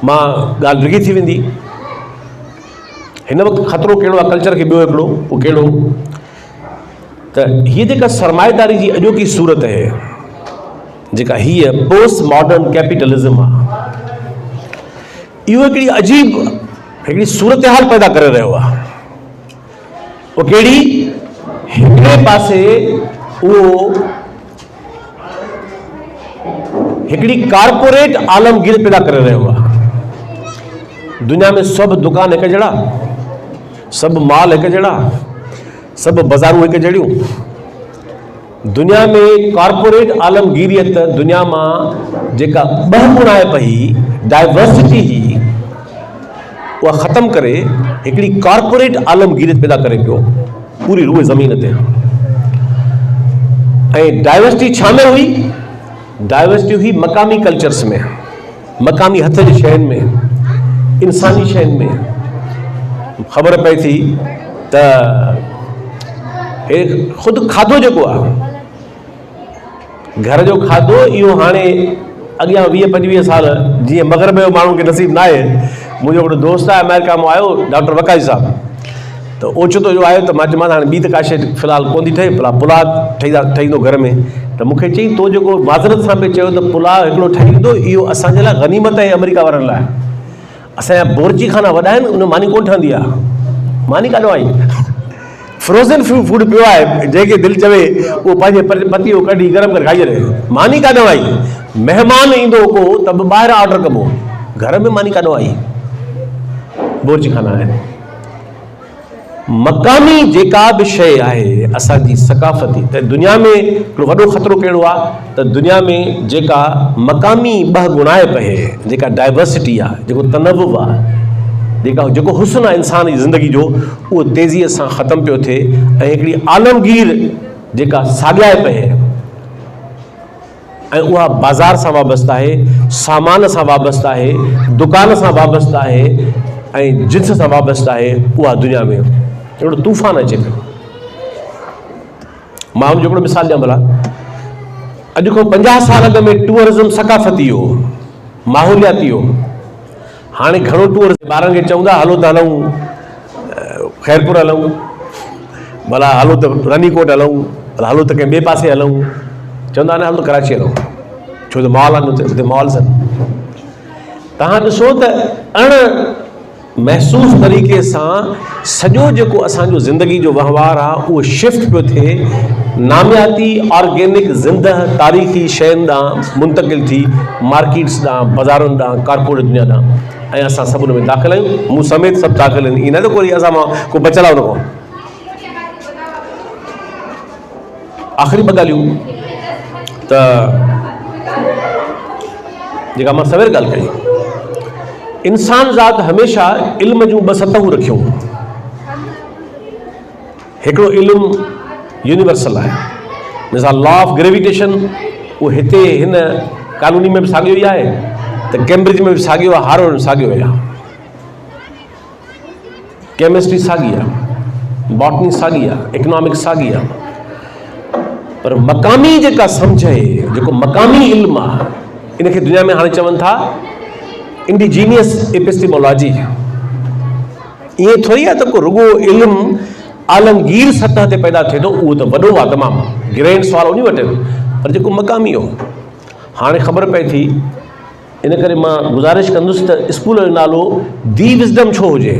मां ॻाल्हि डिघी थी वेंदी। हिन वक़्तु ख़तरो कहिड़ो आहे कल्चर खे? ॿियो हिकिड़ो, उहो कहिड़ो त हीअ जेका सरमाएदारी जी अॼोकी सूरत आहे, जेका हीअ पोस्ट मॉडर्न कैपिटलिज़म आहे, इहो हिकिड़ी अजीब हिकिड़ी सूरत हाल पैदा करे रहियो आहे। वो कहिड़ी? हिकिड़े पासे उहो हिकिड़ी कारपोरेट आलमगीर पैदा करे रहियो आहे। दुनिया में सभु दुकान हिकु जहिड़ा, सभु माल हिकु जहिड़ा, सभु बाज़ारूं हिकु जहिड़ियूं। दुनिया में कारपोरेट आलमगीरियत दुनिया मां जेका ॿुणाए पई डाइवर्सिटी जी, उहा ख़तमु करे हिकिड़ी कारपोरेट आलमगीरियत पैदा करे पियो पूरी रूए ज़मीन ते। ऐं डाइवर्सिटी छा में हुई? डाइवर्सिटी हुई मक़ामी कल्चर्स में, मक़ामी हथ जी शयुनि में, इंसानी शयुनि में। ख़बर पए थी त हे ख़ुदि खाधो जेको आहे, घर जो खाधो, इहो हाणे अॻियां 20-25 साल जीअं मग़रब जो माण्हू खे नसीब न आहे। मुंहिंजो हिकिड़ो दोस्त आहे अमेरिका मां आयो, डॉक्टर वकाई साहब, त ओचितो जो आयो त मां चयोमांसि हाणे ॿी त का शइ फ़िलहालु कोन थी ठहे, भला पुलाउ ठहींदो घर में। त मूंखे चई तो जेको माज़रत सां पे चयो त पुलाउ हिकिड़ो ठहींदो, इहो असांजे लाइ गनीमत आहे अमेरिका वारनि लाइ। असांजा बोरची खाना वॾा आहिनि, उन मानी कोन ठहंदी आहे। मानी काॾो आई? फ्रोज़न फूड पियो आहे, जंहिंखे दिलि चवे उहो पंहिंजे पतीअ कढी गरम करे खाई छॾे। मानी काॾो आई? महिमान ईंदो को त बि ॿाहिरां ऑर्डर कबो, घर में मानी काॾो आई? बोरची खाना आहिनि। मक़ामी जेका बि शइ आहे असांजी सकाफ़ती, त दुनिया में हिकिड़ो वॾो ख़तरो कहिड़ो आहे त दुनिया में जेका मक़ामी ॿुणाए पए, जेका डाइवर्सिटी आहे, जेको तनवुव आहे, जेको हुस्न आहे इंसान जी ज़िंदगी जो, उहो तेज़ीअ सां ख़तमु पियो थिए। ऐं हिकिड़ी आलमगीर जेका साॻियाए पए, ऐं उहा बाज़ार सां वाबस्तु आहे, सामान सां वाबस्तु आहे, दुकान सां वाबस्तु आहे, ऐं जिन्स सां वाबस्तु आहे, उहा दुनिया में हिकिड़ो तूफ़ान अचे पियो। मां हुनजो हिकिड़ो मिसाल ॾियां भला। अॼु खां 50 साल अॻु में टूरिज़म सकाफ़ती हो, माहौलियाती हो। हाणे घणो टूरिज़म, ॿारनि खे चवंदा हलो त हलूं ख़ैरपुर हलूं, भला हलो त रनीकोट हलूं, भला हलो त कंहिं ॿिए पासे हलूं, चवंदा न हलो कराची हलूं, छो त मॉल आहिनि हुते मॉल्स आहिनि। तव्हां ॾिसो त अण महसूस तरीक़े सां सॼो जेको असांजो ज़िंदगी जो वहिंवार आहे उहो शिफ्ट पियो थिए नामियाती ऑर्गेनिक ज़िंदह तारीख़ी शयुनि ॾांहुं मुंतक़िल थी, मार्केट्स ॾांहुं, बाज़ारुनि ॾांहुं, कारपोरेट दुनिया ॾांहुं। ऐं असां सभु हुन में दाख़िल आहियूं, मूं समेत सभु दाख़िल आहिनि। ईअं न त कोई असां मां को बचियल आहे हुन खां। आख़िरी ॿ ॻाल्हियूं त जेका मां सवेर ॻाल्हि कई, इंसान ज़ात हमेशह इल्म जूं 2 सतहूं रखियूं। हिकिड़ो इल्मु यूनिवर्सल आहे, मिसाल लॉ ऑफ ग्रेविटेशन, उहो हिते हिन कॉलोनी में बि साॻियो ई आहे, त कैम्ब्रिज में बि साॻियो आहे, हार्वर्ड में साॻियो आहे। केमिस्ट्री साॻी आहे, बॉटनी साॻी आहे, इकोनॉमिक्स साॻी आहे। पर मक़ामी जेका सम्झ आहे, जेको मक़ामी इल्मु आहे, इनखे दुनिया में हाणे चवनि था इंडिजीनियस एपिस्टेमोलॉजी। ईअं थोरी आहे त को रुगो इल्मु आलमगीर सतह ते पैदा थिए थो, उहो त वॾो आहे तमामु, ग्रैंड सुवाल उन वटि, पर जेको मक़ामी हो। हाणे ख़बर पए थी, इन करे मां गुज़ारिश कंदुसि त स्कूल जो नालो दी विज़डम छो हुजे।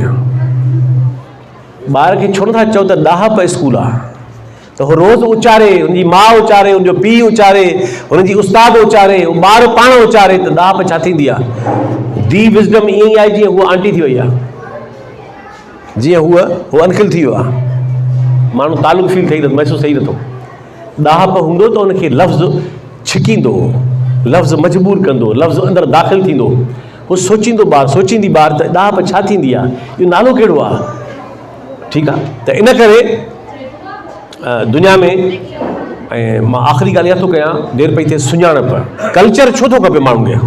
ॿार खे छो नथा चओ त ॾाहप स्कूल आहे, त उहो रोज़ु उचारे, हुनजी माउ उचारे, हुनजो पीउ उचारे, हुनजी उस्ताद उचारे, ॿार पाण उचारे, त ॾाहप छा थींदी आहे। दी विज़डम ईअं ई आहे जीअं हूअ आंटी थी वई आहे, जीअं हूअ अनखिल थी वियो आहे, माण्हू तालुक़ फील ठही महसूसु थिए नथो। ॾाहप हूंदो त हुनखे लफ़्ज़ छिकींदो, लफ़्ज़ मजबूर कंदो, लफ़्ज़ अंदरि दाख़िल थींदो, हू सोचींदो ॿार, सोचींदी ॿार त ॾाहप छा थींदी आहे, इहो नालो कहिड़ो आहे। ठीकु आहे, त इन करे दुनिया में, ऐं मां आख़िरी ॻाल्हि इहा थो कयां, देरि पई थिए, सुञाणप। कल्चर छो थो खपे माण्हुनि खे?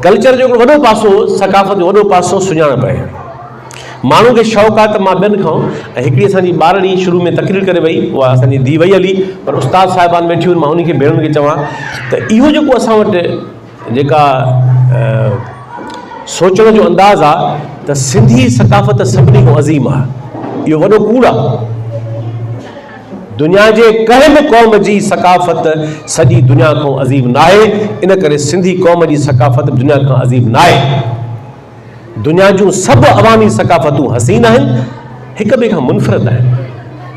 कल्चर जो हिकिड़ो वॾो पासो, सकाफ़त जो वॾो पासो सुञाणप आहे। माण्हू खे शौक़ु आहे त मां ॿियनि खां, ऐं हिकिड़ी असांजी ॿारड़ी शुरू में तक़रीर करे वई, उहा असांजी धीउ वई हली, पर उस्ताद साहिबान वेठियूं, मां उन्ही खे भेणुनि खे चवां त इहो जेको असां वटि जेका सोचण जो अंदाज़ आहे त सिंधी सकाफ़त सभिनी खां अज़ीम आहे, इहो वॾो कूड़ आहे। दुनिया जे कंहिं बि क़ौम जी सकाफ़त सॼी दुनिया खां अज़ीम न आहे, इन करे सिंधी क़ौम जी सकाफ़त दुनिया खां अज़ीम न आहे। दुनिया जूं सभु अवामी सकाफ़तूं हसीन आहिनि, हिक ॿिए खां मुनफ़रिद आहिनि,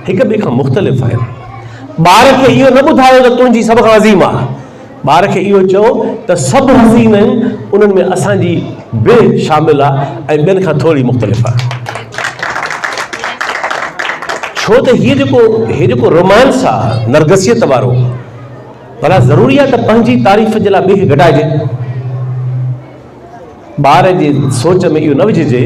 हिक ॿिए खां मुख़्तलिफ़ आहिनि। ॿार खे इहो न ॿुधायो त तुंहिंजी सभ खां अज़ीम आहे, ॿार खे इहो चओ त सभु हसीन आहिनि, उन्हनि में असांजी बि शामिल आहे ऐं ॿियनि खां थोरी मुख़्तलिफ़ आहे। छो त हीअ जेको रोमांस आहे नरगसियत वारो, भला ज़रूरी आहे त पंहिंजी तारीफ़ जे लाइ ॿिए खे घटाइजे? ॿार जे सोच में इहो न विझिजे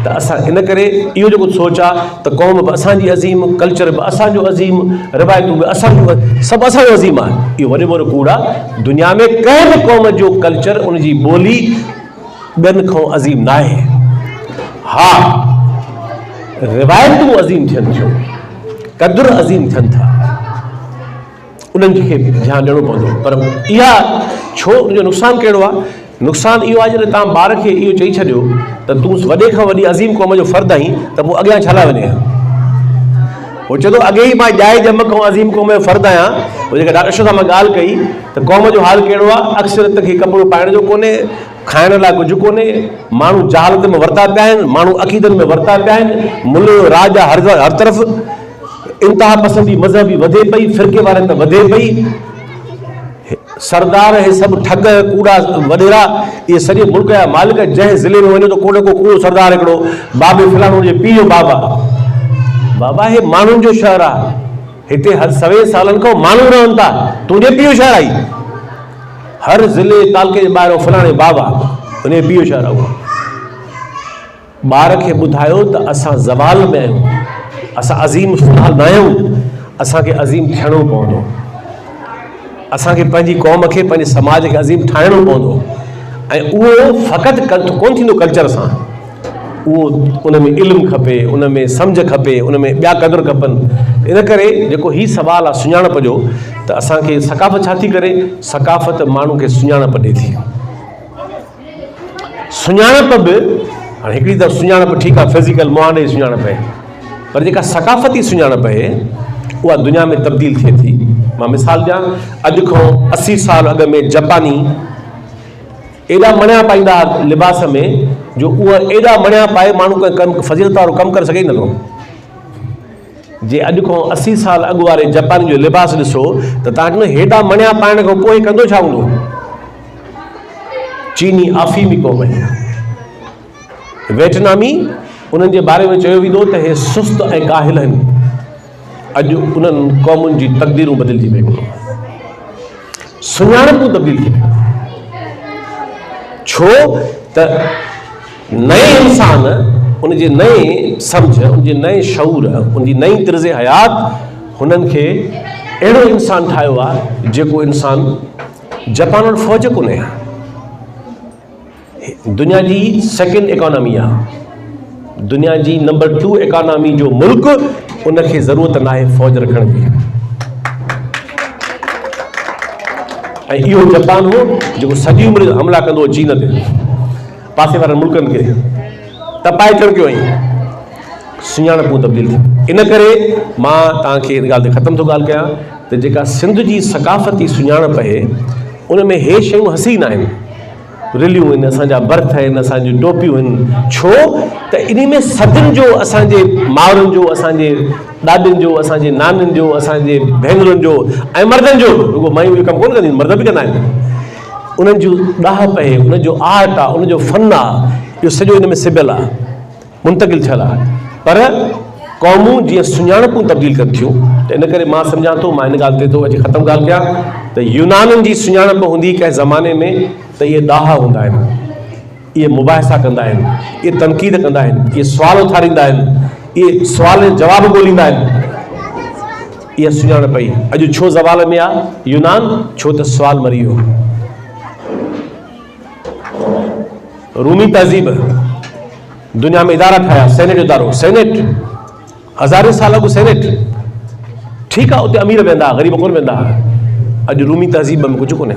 त असां इन करे इहो जेको सोच आहे त क़ौम बि असांजी अज़ीम, कल्चर बि असांजो अज़ीम, रिवायतूं बि असांजो, सभु असांजो अज़ीम आहे। इहो वॾे वॾो कूड़ आहे। दुनिया में कंहिं बि क़ौम जो कल्चर, उनजी ॿोली ॿियनि खां अज़ीम न आहे। हा, रिवायतूं अज़ीम थियनि थियूं, क़दुरु अज़ीम थियनि था, उन्हनि खे ध्यानु ॾियणो पवंदो। पर इहा छो, उनजो नुक़सानु कहिड़ो आहे? नुक़सानु इहो आहे जॾहिं तव्हां ॿार खे इहो चई छॾियो त तूं वॾे खां वॾी अज़ीम क़ौम जो फ़र्द आहीं, त पोइ अॻियां छा लाइ वञे? पोइ चए थो अॻे ई मां जाइ जम खां अज़ीम क़ौम जो फ़र्द आहियां। पोइ जेका डॉक्टर सां मां ॻाल्हि कई त क़ौम जो हाल कहिड़ो आहे? अक्सरत खे कपिड़ो पाइण जो कोन्हे, खाइण लाइ कुझु कोन्हे, माण्हू जहालत में वर्ता पिया आहिनि, माण्हू अक़ीदनि में वर्ता पिया आहिनि, मुल्क राज हर तरफ़ इंतिहा पसंदी मज़हबी वधे पई, फ़िरके वारनि में वधे पई। सरदार हे सभु ठग कूड़ा वॾेरा, इहे सॼे मुल्क जा मालिक, जंहिं ज़िले में वञो त को न को कूड़ो सरदार हिकिड़ो, बाबे फलाणो जे पीउ जो बाबा। बाबा हे माण्हुनि जो शहर आहे, हिते हर 100 सालनि खां माण्हू रहनि था, तुंहिंजे पीउ जो शहर आई। हर ज़िले तालुके जे ॿाहिरि फलाणे बाबा, उनजे पीउ जो शहर आहे उहो। ॿार खे ॿुधायो त असां ज़वाल में आहियूं, असां अज़ीम फ़िलहाल न आहियूं, असांखे अज़ीम थियणो पवंदो, असांखे पंहिंजी क़ौम खे, पंहिंजे समाज खे अज़ीम ठाहिणो पवंदो। ऐं उहो फ़क़ति कोन थींदो कल्चर सां, उहो उन में इल्मु खपे, उन में सम्झ खपे, उन में ॿिया क़दुरु खपनि। इन करे जेको हीउ सुवालु आहे सुञाणप जो, त असांखे सकाफ़त छा थी करे? सकाफ़त माण्हू खे सुञाणप ॾिए थी। सुञाणप बि हाणे हिकिड़ी त सुञाणप ठीकु आहे, फिज़िकल मुआने जी सुञाणप आहे, पर जेका सकाफ़ती सुञाणप आहे उहा दुनिया में तब्दील थिए थी। मां मिसाल ॾियां, अॼु खां 80 साल अॻु में जापानी एॾा मणिया पाईंदा लिबास में, जो उहा एॾा मणिया पाए माण्हू कमु फज़ीलत वारो कमु करे सघे ई नथो। जे अॼु खां 80 साल अॻु वारे जापानी जो लिबास ॾिसो त तव्हां हेॾा मणिया पाइण खां पोइ कंदो छा हूंदो? चीनी आफ़ीमी क़ौम आहे, वियतनामी, उन्हनि जे बारे में चयो वेंदो त हे सुस्त ऐं काहिल आहिनि। अॼु उन्हनि क़ौमुनि जी तक़दीरूं बदिलजी पयूं, सुञाणपूं तब्दील थी पयूं। छो त नए इंसान, उनजे नए सम्झ, उनजे नए शऊर, उनजी नई तर्ज़ हयात हुननि खे अहिड़ो इंसान ठाहियो आहे जेको इंसान जापान वटि फ़ौज कोन्हे, दुनिया जी 2nd इकॉनमी आहे, दुनिया जी नंबर 2 इकॉनमी जो मुल्क, उनखे ज़रूरत न आहे फ़ौज रखण जी। ऐं इहो जापान हो जेको सॼी उमिरि हमला कंदो हो चीन ते, पासे वारनि मुल्कनि खे तपाए चढ़कियो ऐं सुञाणपूं तब्दील थी। इन करे मां तव्हांखे इन ॻाल्हि ते ख़तमु थो ॻाल्हि कयां त जेका सिंध जी सकाफ़ती सुञाणप आहे उन में हे शयूं हसीन आहिनि, रिलियूं आहिनि, असांजा बर्थ आहिनि, असांजियूं टोपियूं आहिनि। छो त इन में सदियुनि जो असांजे माउरनि जो, असांजे ॾाॾियुनि जो, असांजे नानियुनि जो, असांजे भेनरुनि जो ऐं मर्दनि जो, रुॻो मायूं इहो कमु कोन कंदियूं आहिनि, मर्द बि कंदा आहिनि, उन्हनि जूं ॾाहप आहे, उन्हनि जो आर्ट आहे, उनजो फ़न आहे, इहो सॼो इन में सिबियल आहे, मुंतक़िल थियल आहे। पर क़ौमूं जीअं सुञाणपूं तब्दील कनि थियूं, त इन करे मां सम्झां थो, मां इन ॻाल्हि ते थो अॼु ख़तमु ॻाल्हि कयां त यूनाननि जी सुञाणप हूंदी कंहिं ज़माने में त इहे ॾाहा हूंदा आहिनि, इहे मुबाहिसा कंदा आहिनि, इहे तनक़ीद कंदा आहिनि, इहे सुवाल उथारींदा आहिनि, इहे सुवाल जवाब ॻोल्हींदा आहिनि। इहा सुञाणप पई अॼु छो ज़वाल में आहे यूनान? छो त सुवाल मरी वियो। रूमी तहज़ीब दुनिया में इदारा ठाहिया, सेनेट इदारो, सेनेट 1000 साल अॻु सेनेट, ठीकु आहे, उते अमीर वेंदा, ग़रीब कोन वेंदा। अॼु रूमी तहज़ीब में कुझु कोन्हे।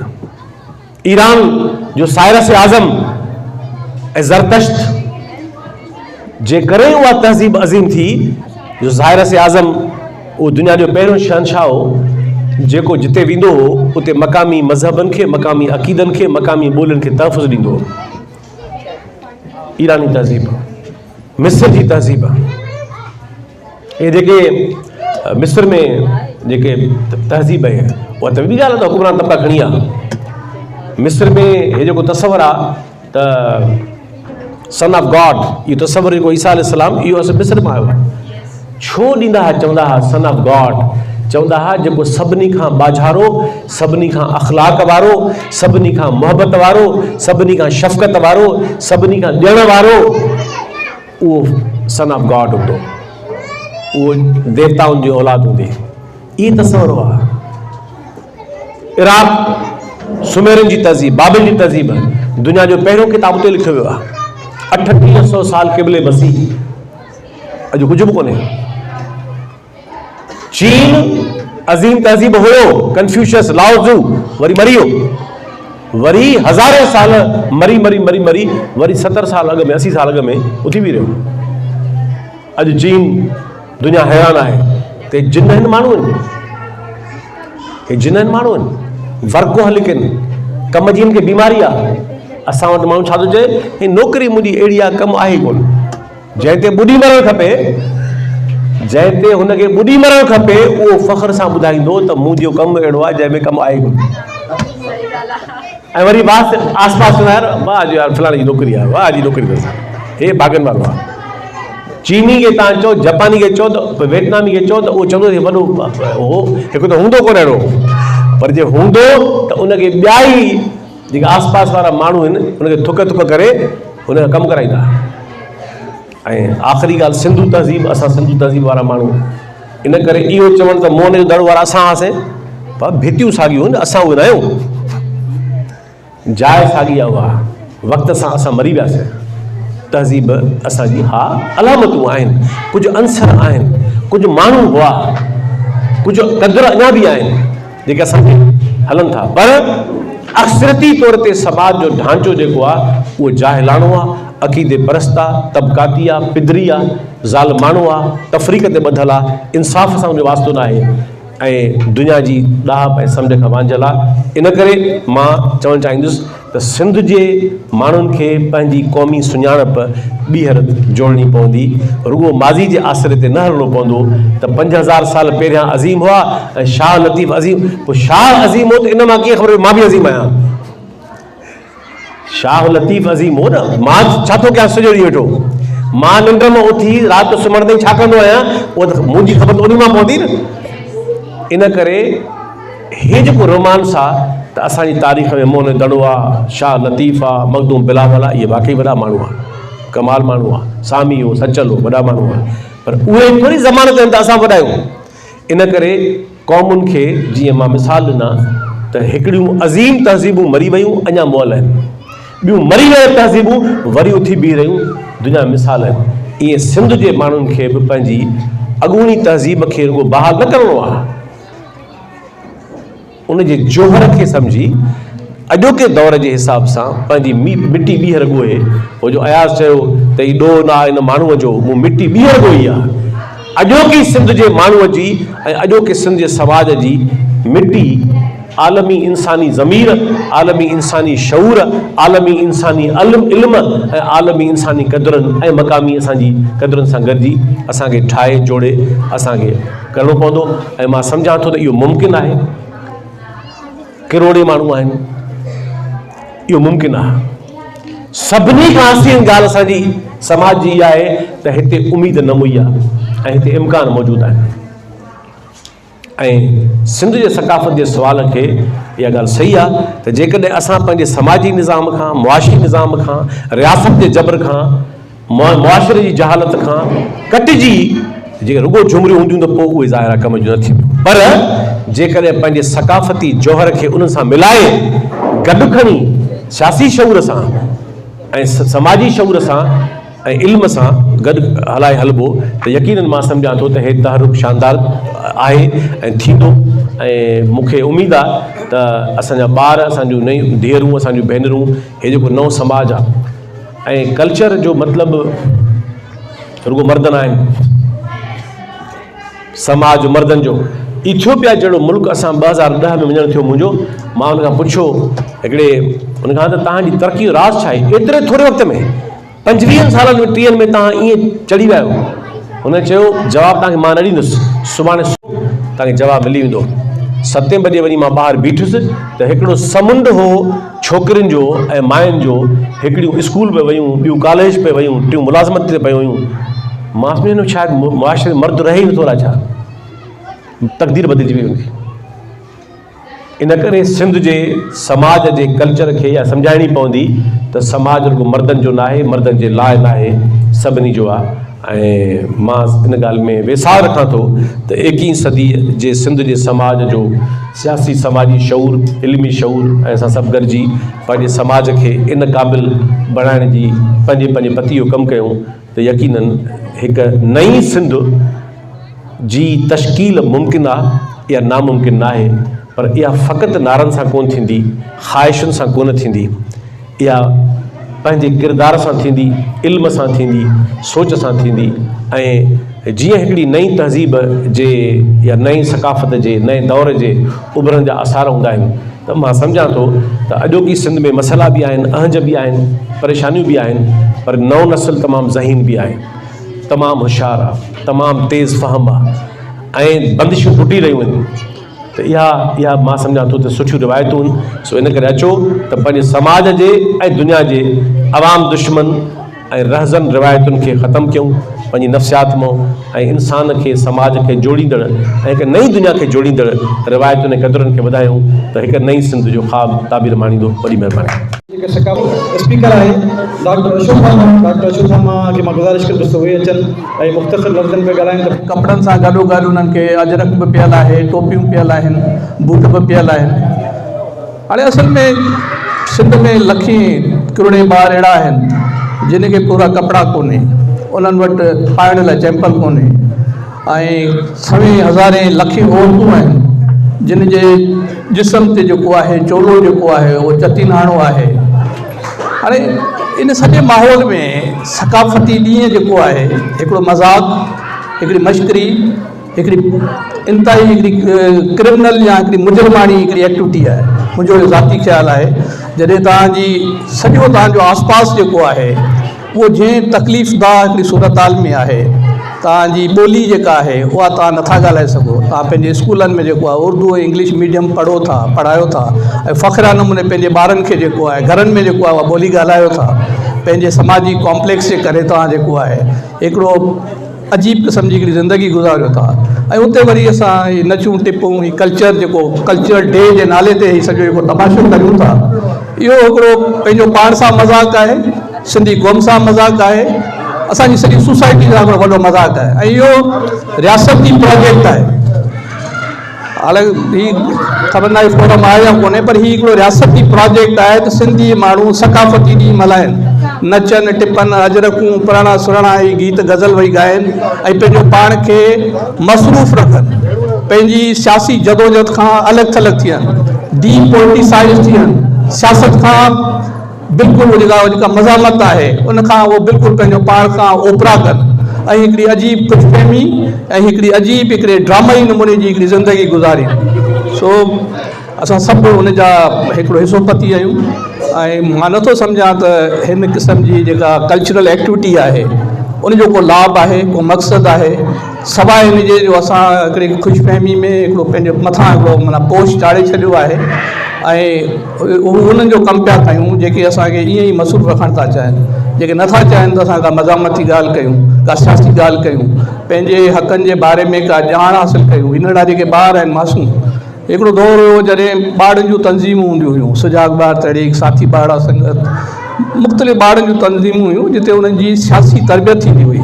ईरान जो साइरस आज़म ऐं ज़रतश्त जे करे उहा तहज़ीब अज़ीम थी, जो साइरस आज़म उहो दुनिया जो पहिरियों शहनशाह हो जेको जिते वेंदो हो उते मक़ामी मज़हबनि खे, मक़ामी अक़ीदनि खे, मक़ामी ॿोलियुनि खे तहफ़ुज़ ॾींदो हो। ईरानी तहज़ीब, मिस्र जी तहज़ीब, ये जेके मिस्र में जेके तहज़ीब आहे उहा त ॿी ॻाल्हि आहे त हुकुमरान तबका खणी आहे। मिस्र में हे जेको तस्वर आहे त सन ऑफ गॉड, इहो तस्वर जेको ईसा अलैहिस्सलाम इहो असां मिस्र मां आयो आहे। छो ॾींदा हुआ, चवंदा हुआ सन ऑफ गॉड, चवंदा हुआ जेको सभिनी खां बाझारो, सभिनी खां अख़लाक वारो, सभिनी खां मुहबत वारो, सभिनी खां शफ़क़त वारो, सभिनी खां ॾियण वारो, उहो सन ऑफ गॉड हूंदो, उहो देवताउनि जी औलाद हूंदी। इहे तस्वर हुआ। इराक सुमेरन जी तहज़ीब, बाबिल जी तहज़ीब, दुनिया जो पहिरियों किताब उते लिखियो वियो आहे। 3800 साल क़िबले मसीह, अॼु कुझु बि कोन्हे। चीन अज़ीम तहज़ीब हुयो, कन्फ्यूशियस, लाओज़ू, वरी मरी वियो, वरी हज़ारे साल मरी मरी मरी मरी वरी 70 साल अॻु में, 80 साल अॻु में उथी बि रहियो। अॼु चीन दुनिया हैरान आहे त जिन आहिनि माण्हू आहिनि, हे जिन आहिनि माण्हू आहिनि, वर्को हली कनि, कम जी हिन खे बीमारी आहे। असां वटि माण्हू छा थो चए, हे नौकिरी मुंहिंजी अहिड़ी आहे, कमु आहे कोन, जंहिं ते ॿुॾी मरणु खपे, जंहिं ते हुनखे ॿुॾी मरणु खपे, उहो फ़ख्र सां ॿुधाईंदो त मुंहिंजो कमु अहिड़ो आहे जंहिंमें कमु आहे कोन। ऐं वरी आस पास यार वाह जो यार फलाणे जी नौकिरी आहे, वाह जी नौकिरी अथसि, हे भागनि वारो आहे। चीनी खे तव्हां चओ, जापानी खे चओ, त वियतनामी खे चओ, त उहो चवंदो वॾो हो हिकु त हूंदो कोन अहिड़ो, पर जे हूंदो त उनखे ॿिया ई जेके आस पास वारा माण्हू आहिनि उनखे थुक करे हुनखे कमु कराईंदा। ऐं आख़िरी ॻाल्हि सिंधू तहज़ीब, असां सिंधू तहज़ीब वारा माण्हू, इन करे इहो चवणु त मोहन जो दड़ वारा असां हुआसीं, पर भितियूं साॻियूं आहिनि, असां उहे न आहियूं। जाइ साॻी आहे उहा, वक़्त सां असां मरी वियासीं। तहज़ीब असांजी हा अलामतूं आहिनि, कुझु अंसर आहिनि, कुझु माण्हू हुआ, कुझु क़दुरु अञा बि आहिनि जेके असांखे हलनि था, पर अक्सरती तौर ते समाज जो ढांचो जेको आहे उहो जाहिलाणो आहे, अक़ीदे परस्त आहे, तबक़ाती आहे, पिदरी आहे, ज़ाल माण्हू आहे, तफ़रीक़ ते ॿधल आहे, इंसाफ़ सां उनजो वास्तो न आहे, ऐं दुनिया जी ॾाहप ऐं सम्झ खां वांझल आहे। इन करे मां चवणु चाहींदुसि त सिंध जे माण्हुनि खे पंहिंजी क़ौमी सुञाणप ॿीहर जोड़नी पवंदी, रुगो माज़ी जे आसिरे ते न हलणो पवंदो त 5000 साल पहिरियां अज़ीम हुआ ऐं शाह लतीफ़ अज़ीम, पोइ शाह अज़ीम हो त इन मां कीअं ख़बर मां बि अज़ीम आहियां। शाह लतीफ़ अज़ीम हो न, मां छा थो कयां सॼो ॾींहुं वेठो, मां निंड मां उथी राति सुम्हण ताईं छा कंदो आहियां, उहा त मुंहिंजी ख़बर त उन मां पवंदी न। इन करे हे जेको रोमांस आहे त असांजी तारीख़ में मोहन दड़ो आहे, शाह लतीफ़ आहे, मखदूम बिलावल आहे, इहे वाक़ई वॾा माण्हू आहे, कमाल माण्हू आहे, सामी हो, सचल हो, वॾा माण्हू आहे, पर उहे थोरी ज़मानत आहिनि त असां वॾा आहियूं। इन करे क़ौमुनि खे जीअं मां मिसाल ॾिना त हिकिड़ियूं अज़ीम तहज़ीबूं मरी वियूं, अञा मुअल आहिनि, ॿियूं मरी वियल तहज़ीबूं वरी उथी बीह रहियूं, दुनिया मिसाल आहिनि। ईअं सिंध जे माण्हुनि खे बि पंहिंजी अॻूणी तहज़ीब खे रुगो बहाल न करिणो आहे, उनजे जोहर खे सम्झी अॼोके दौर जे हिसाब सां पंहिंजी मिटी ॿीहर ॻोहे। उहो जो अयाज़ चयो त ही ॾोह न आहे इन माण्हूअ जो, मूं मिटी ॿीहर ॻोही आहे। अॼोकी सिंध जे माण्हूअ जी ऐं अॼोके सिंध जे समाज जी मिटी आलमी इंसानी ज़मीर, आलमी इंसानी शऊर, आलमी इंसानी इल्म ऐं आलमी इंसानी क़दुरनि ऐं मक़ामी असांजी क़दुरनि सां गॾिजी असांखे ठाहे जोड़े असांखे करिणो पवंदो। ऐं मां सम्झां थो त इहो मुमकिन आहे, किरोड़े माण्हू आहिनि, इहो मुमकिन आहे। सभिनी खां हसीन ॻाल्हि असांजी समाज जी इहा आहे त हिते उमेद न मुई आहे ऐं हिते इम्कान मौजूदु आहिनि। ऐं सिंध जे सकाफ़त जे सुवाल खे इहा ॻाल्हि सही आहे त जेकॾहिं असां पंहिंजे समाजी निज़ाम खां, मुआशी निज़ाम खां, रियासत जे जबर खां, मुआशरे जी जहालत खां कटिजी जेके रुगो झुमरियूं हूंदियूं त पोइ उहे ज़ाहिर कम जूं न थींदियूं, पर जेकॾहिं पंहिंजे सकाफ़ती जौहर खे उन्हनि सां मिलाए गॾु खणी सियासी शऊर सां ऐं समाजी शऊर सां ऐं इल्म सां गॾु हलाए हलिबो त यकीनन मां सम्झां थो त हे तहरुक शानदार आहे ऐं थींदो। ऐं मूंखे उमेदु आहे त असांजा ॿार, असांजूं नयूं धीअरूं, असांजूं भेनरूं, हे जेको नओं समाज आहे ऐं कल्चर जो मतिलबु रुगो मर्दनि आहिनि, समाज मर्दनि जो। इथियोपिया जहिड़ो मुल्क असां 2010 में वञणु थियो मुंहिंजो, मां हुन खां पुछियो हिकिड़े, हुन खां त तव्हांजी तरक़ी जो राज़ छा आहे एतिरे थोरे वक़्त में, 25 सालनि में 30 में तव्हां ईअं चढ़ी विया आहियो। हुन चयो जवाबु तव्हांखे मां न ॾींदुसि, सुभाणे तव्हांखे जवाबु मिली वेंदो। 7 बजे वञी मां ॿाहिरि बीठुसि त हिकिड़ो समुंड हो छोकिरियुनि जो ऐं मायुनि जो। हिकिड़ियूं स्कूल पे वयूं, ॿियूं कॉलेज पे वयूं, टियूं मुलाज़मत ते पयूं हुयूं। मां सम्झंदो शायदि मुआशरे में मर्द रहे ई नथो, छा तक़दीर बदिलजी वई हूंदी। इन करे सिंध जे समाज जे कल्चर खे इहा सम्झाइणी पवंदी त समाज रुॻो मर्दनि जो न आहे, मर्दनि जे लाइ न आहे, सभिनी जो आहे। ऐं मां इन ॻाल्हि में वेसाह रखां थो त 21वीं सदी जे सिंध जे समाज जो सियासी समाजी शऊर, इल्मी शऊर ऐं असां सभु गॾिजी पंहिंजे समाज खे इन क़ाबिल बणाइण जी पंहिंजे पति जो कमु कयूं त यकीनन हिकु नई सिंध जी तश्कील मुमकिन आहे या नामुमकिन न आहे। पर इहा फ़क़ति नारनि सां कोन थींदी, ख़्वाहिशुनि सां कोन थींदी, इहा पंहिंजे किरदार सां थींदी, इल्म सां थींदी, सोच सां थींदी। ऐं जीअं हिकिड़ी नई तहज़ीब जे या नई सकाफ़त जे नए दौर जे उभरण जा आसार हूंदा आहिनि त मां सम्झां थो त अॼोकी सिंध में मसइला बि आहिनि, अहंज बि आहिनि, परेशानियूं बि आहिनि, पर नओं नस्ल तमामु ज़हीन बि आहे, तमामु होशियारु आहे, तमामु तेज़ फ़हम आहे ऐं बंदिशूं टुटी रहियूं आहिनि। त इहा मां सम्झां थो त सुठियूं रिवायतूं आहिनि। सो इन करे अचो त पंहिंजे समाज जे ऐं दुनिया जे अवाम दुश्मन ऐं रहज़न रिवायतुनि खे ख़तमु कयूं, पंहिंजी नफ़्सियात मां ऐं इंसान खे, समाज खे जोड़ींदड़ ऐं हिकु नई दुनिया खे जोड़ींदड़ रिवायतुनि ऐं क़दरुनि खे वधायूं त हिकु नई सिंध जो ख़्वाबु ताबीर माणींदो। वॾी महिरबानी। स्पीकर आहे डॉक्टर अशोक थामा खे मां गुज़ारिश कंदुसि त उहे अचनि ऐं मुख़्तसिर लफ़्ज़नि में ॻाल्हाइनि। त कपिड़नि सां गॾोगॾु उन्हनि खे अजरक बि पियल आहे, टोपियूं पियल आहिनि, बूट बि पियल आहिनि। हाणे असल में सिंध में लखी किरोड़े ॿार अहिड़ा आहिनि जिन खे पूरा कपिड़ा कोन्हे, उन्हनि वटि पाइण लाइ चैम्पल कोन्हे, ऐं सवें हज़ारे लखे औरतूं आहिनि जिन जे जिस्म ते जेको आहे चोलो जेको आहे उहो चतीनाणो आहे। हाणे इन सॼे माहौल में सकाफ़ती ॾींहुं जेको आहे हिकिड़ो मज़ाक़, हिकिड़ी मश्करी, हिकिड़ी इंतिहाई हिकिड़ी क्रिमिनल या हिकिड़ी मुजरमानी हिकिड़ी एक्टिविटी आहे। मुंहिंजो ज़ाती ख़्यालु आहे जॾहिं तव्हांजी सॼो तव्हांजो आसपास जेको आहे उहो जंहिं तकलीफ़दाह हिकिड़ी सूरत हाल में आहे, तव्हांजी ॿोली जेका आहे उहा तव्हां नथा ॻाल्हाए सघो। तव्हां पंहिंजे स्कूलनि में जेको आहे उर्दू ऐं इंग्लिश मीडियम पढ़ायो था ऐं फ़ख़्रा नमूने पंहिंजे ॿारनि खे जेको आहे घरनि में जेको आहे उहा ॿोली ॻाल्हायो था। पंहिंजे समाजी कॉम्प्लेक्स जे करे तव्हां जेको आहे हिकिड़ो अजीब क़िस्म जी हिकिड़ी ज़िंदगी गुज़ारियो था। ऐं उते वरी असां ही नचूं टिपूं, ही कल्चर जेको कल्चर डे जे नाले ते ही सॼो जेको तमाशो करियूं था, इहो हिकिड़ो पंहिंजो पाण सां मज़ाक़ आहे, सिंधी क़ौम सां मज़ाक़ आहे, असांजी सॼी सोसाइटी सां वॾो मज़ाक़ आहे। ऐं इहो रियासती प्रोजेक्ट आहे। हालांकि ही ख़बर न आहे फोरम आहे या कोन्हे, पर हीउ हिकिड़ो रियासती प्रोजेक्ट आहे त सिंधी माण्हू सकाफ़ती ॾींहुं मल्हाइनि, नचनि टिपनि, अजरकूं पुराणा सुहिणा ही गीत गज़ल वेही ॻाइनि ऐं पंहिंजो पाण खे मसरूफ़ रखनि, पंहिंजी सियासी जदोजहद खां अलॻि थलॻि थियनि, डीपोलिटिसाइज़ थियनि, सियासत खां बिल्कुलु जेका मज़ामत आहे उनखां उहो बिल्कुलु पंहिंजो पाण खां ओपरा कनि ऐं हिकिड़ी अजीब ख़ुशफ़हमी ऐं हिकिड़ी अजीब हिकिड़े ड्रामाई नमूने जी हिकिड़ी ज़िंदगी गुज़ारी। सो असां सभु उन जा हिकिड़ो हिसो पती आहियूं ऐं मां नथो सम्झां त हिन क़िस्म जी जेका कल्चरल एक्टिविटी आहे उनजो को लाभ आहे, को मक़सदु आहे, सवाइ इन जे जो असां हिकिड़ी ख़ुशफ़हमी में हिकिड़ो पंहिंजे मथां हिकिड़ो माना पोश चाढ़े छॾियो आहे ऐं उन्हनि जो कमु पिया कयूं जेके असांखे ईअं ई मसरूफ़ रखणु था चाहिनि। जेके नथा चाहिनि त असां का मज़ामती ॻाल्हि कयूं, का सियासी ॻाल्हि कयूं, पंहिंजे हक़नि जे बारे में का ॼाण हासिलु कयूं। हिनड़ा जेके ॿार आहिनि मासूम, हिकिड़ो दौर हुयो जॾहिं ॿारनि जूं तंज़ीमूं हूंदियूं हुयूं, सुजाग ॿार तहरीक, साथी ॿार संगत, मुख़्तलिफ़ ॿारनि जूं तंज़ीमूं हुयूं जिते उन्हनि जी सियासी तरबियत थींदी हुई।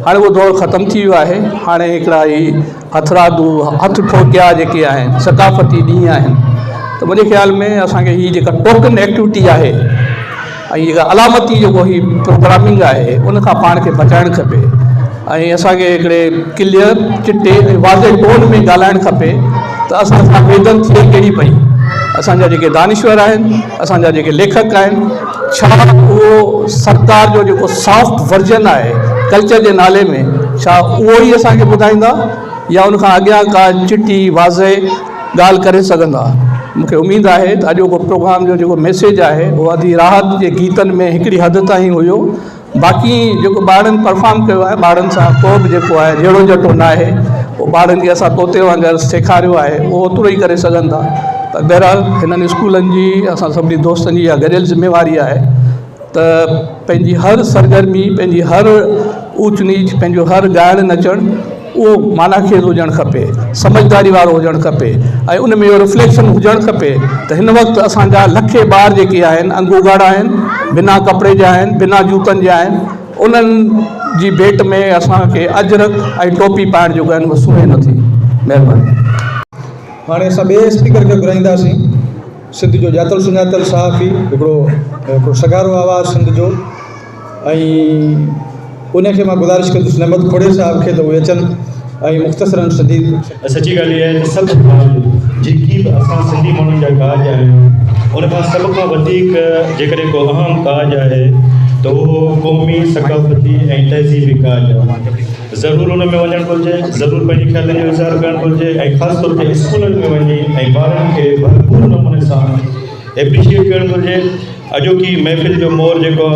हाणे उहो दौरु ख़तमु थी वियो आहे। हाणे हिकिड़ा ई हथरादू, हथ ठोकिया जेके आहिनि, सकाफ़ती ॾींहं आहिनि। त मुंहिंजे ख़्याल में असांखे हीअ जेका टोकन एक्टिविटी आहे ऐं जेका अलामती जेको ही प्रोग्रामिंग आहे उनखां पाण खे बचाइणु खपे ऐं असांखे हिकिड़े क्लियर चिटे ऐं वाज़े टोन में ॻाल्हाइणु खपे त असां सां वेदन थिए कहिड़ी पई। असांजा जेके दानिश्वर आहिनि, असांजा जेके लेखक आहिनि, छा उहो सरकार जो जेको सॉफ्ट वर्जन आहे कल्चर जे नाले में, छा उहो ई असांखे ॿुधाईंदा या उनखां अॻियां का चिटी वाज़े ॻाल्हि करे सघंदा। मूंखे उमेदु आहे त अॼोको प्रोग्राम जो जेको मैसेज आहे उहो अधी राहत जे गीतनि में हिकिड़ी हद ताईं हुयो बाक़ी जेको ॿारनि परफॉर्म कयो आहे ॿारनि सां को बि जेको आहे जहिड़ो जटो न आहे उहो ॿारनि खे असां तोते वांगुरु सेखारियो आहे उहो ओतिरो ई करे सघनि था। त बहरहाल हिननि स्कूलनि जी असां सभिनी दोस्तनि जी इहा गॾियल ज़िम्मेवारी आहे त पंहिंजी हर सरगर्मी पंहिंजी हर ऊच नीच पंहिंजो हर ॻाइणु नचणु उहो मानाखेज़ हुजणु खपे, समझदारी वारो हुजणु खपे ऐं उन में इहो रिफ्लेक्शन हुजणु खपे त हिन वक़्तु असांजा लखे ॿार जेके आहिनि अंगूगाड़ा आहिनि, बिना कपिड़े जा आहिनि, बिना जूतनि जा आहिनि, उन्हनि जी भेट में असांखे अजरक ऐं टोपी पाइण जो आहिनि उहो सुहे नथी। महिरबानी। हाणे असां ॿिए स्पीकर खे घुराईंदासीं, सिंध जो ॼातल सुञातल सहाफ़ी, हिकिड़ो सगारो आवाज़ु सिंध जो, ऐं उनखे मां गुज़ारिश कंदुसि नहमत खोड़े साहिब खे त उहे अचनि ऐं मुख़्तसरन सॼी ॻाल्हि इहा आहे त सभु ॻाल्हि जेकी बि असां सिंधी माण्हुनि जा काज आहिनि उन खां सभ खां वधीक जेकॾहिं को अहम काज आहे त उहो क़ौमी सकाफ़ती ऐं तहज़ीबी काज आहे। ज़रूरु उन में वञणु घुरिजे, ज़रूरु पंहिंजे ख़्यालनि जो इज़हार करणु घुरिजे ऐं ख़ासि तौर ते स्कूलनि में वञी ऐं ॿारनि खे भरपूर नमूने सां एप्रिशिएट करणु घुरिजे। अॼोकी महफ़िल जो मोर जेको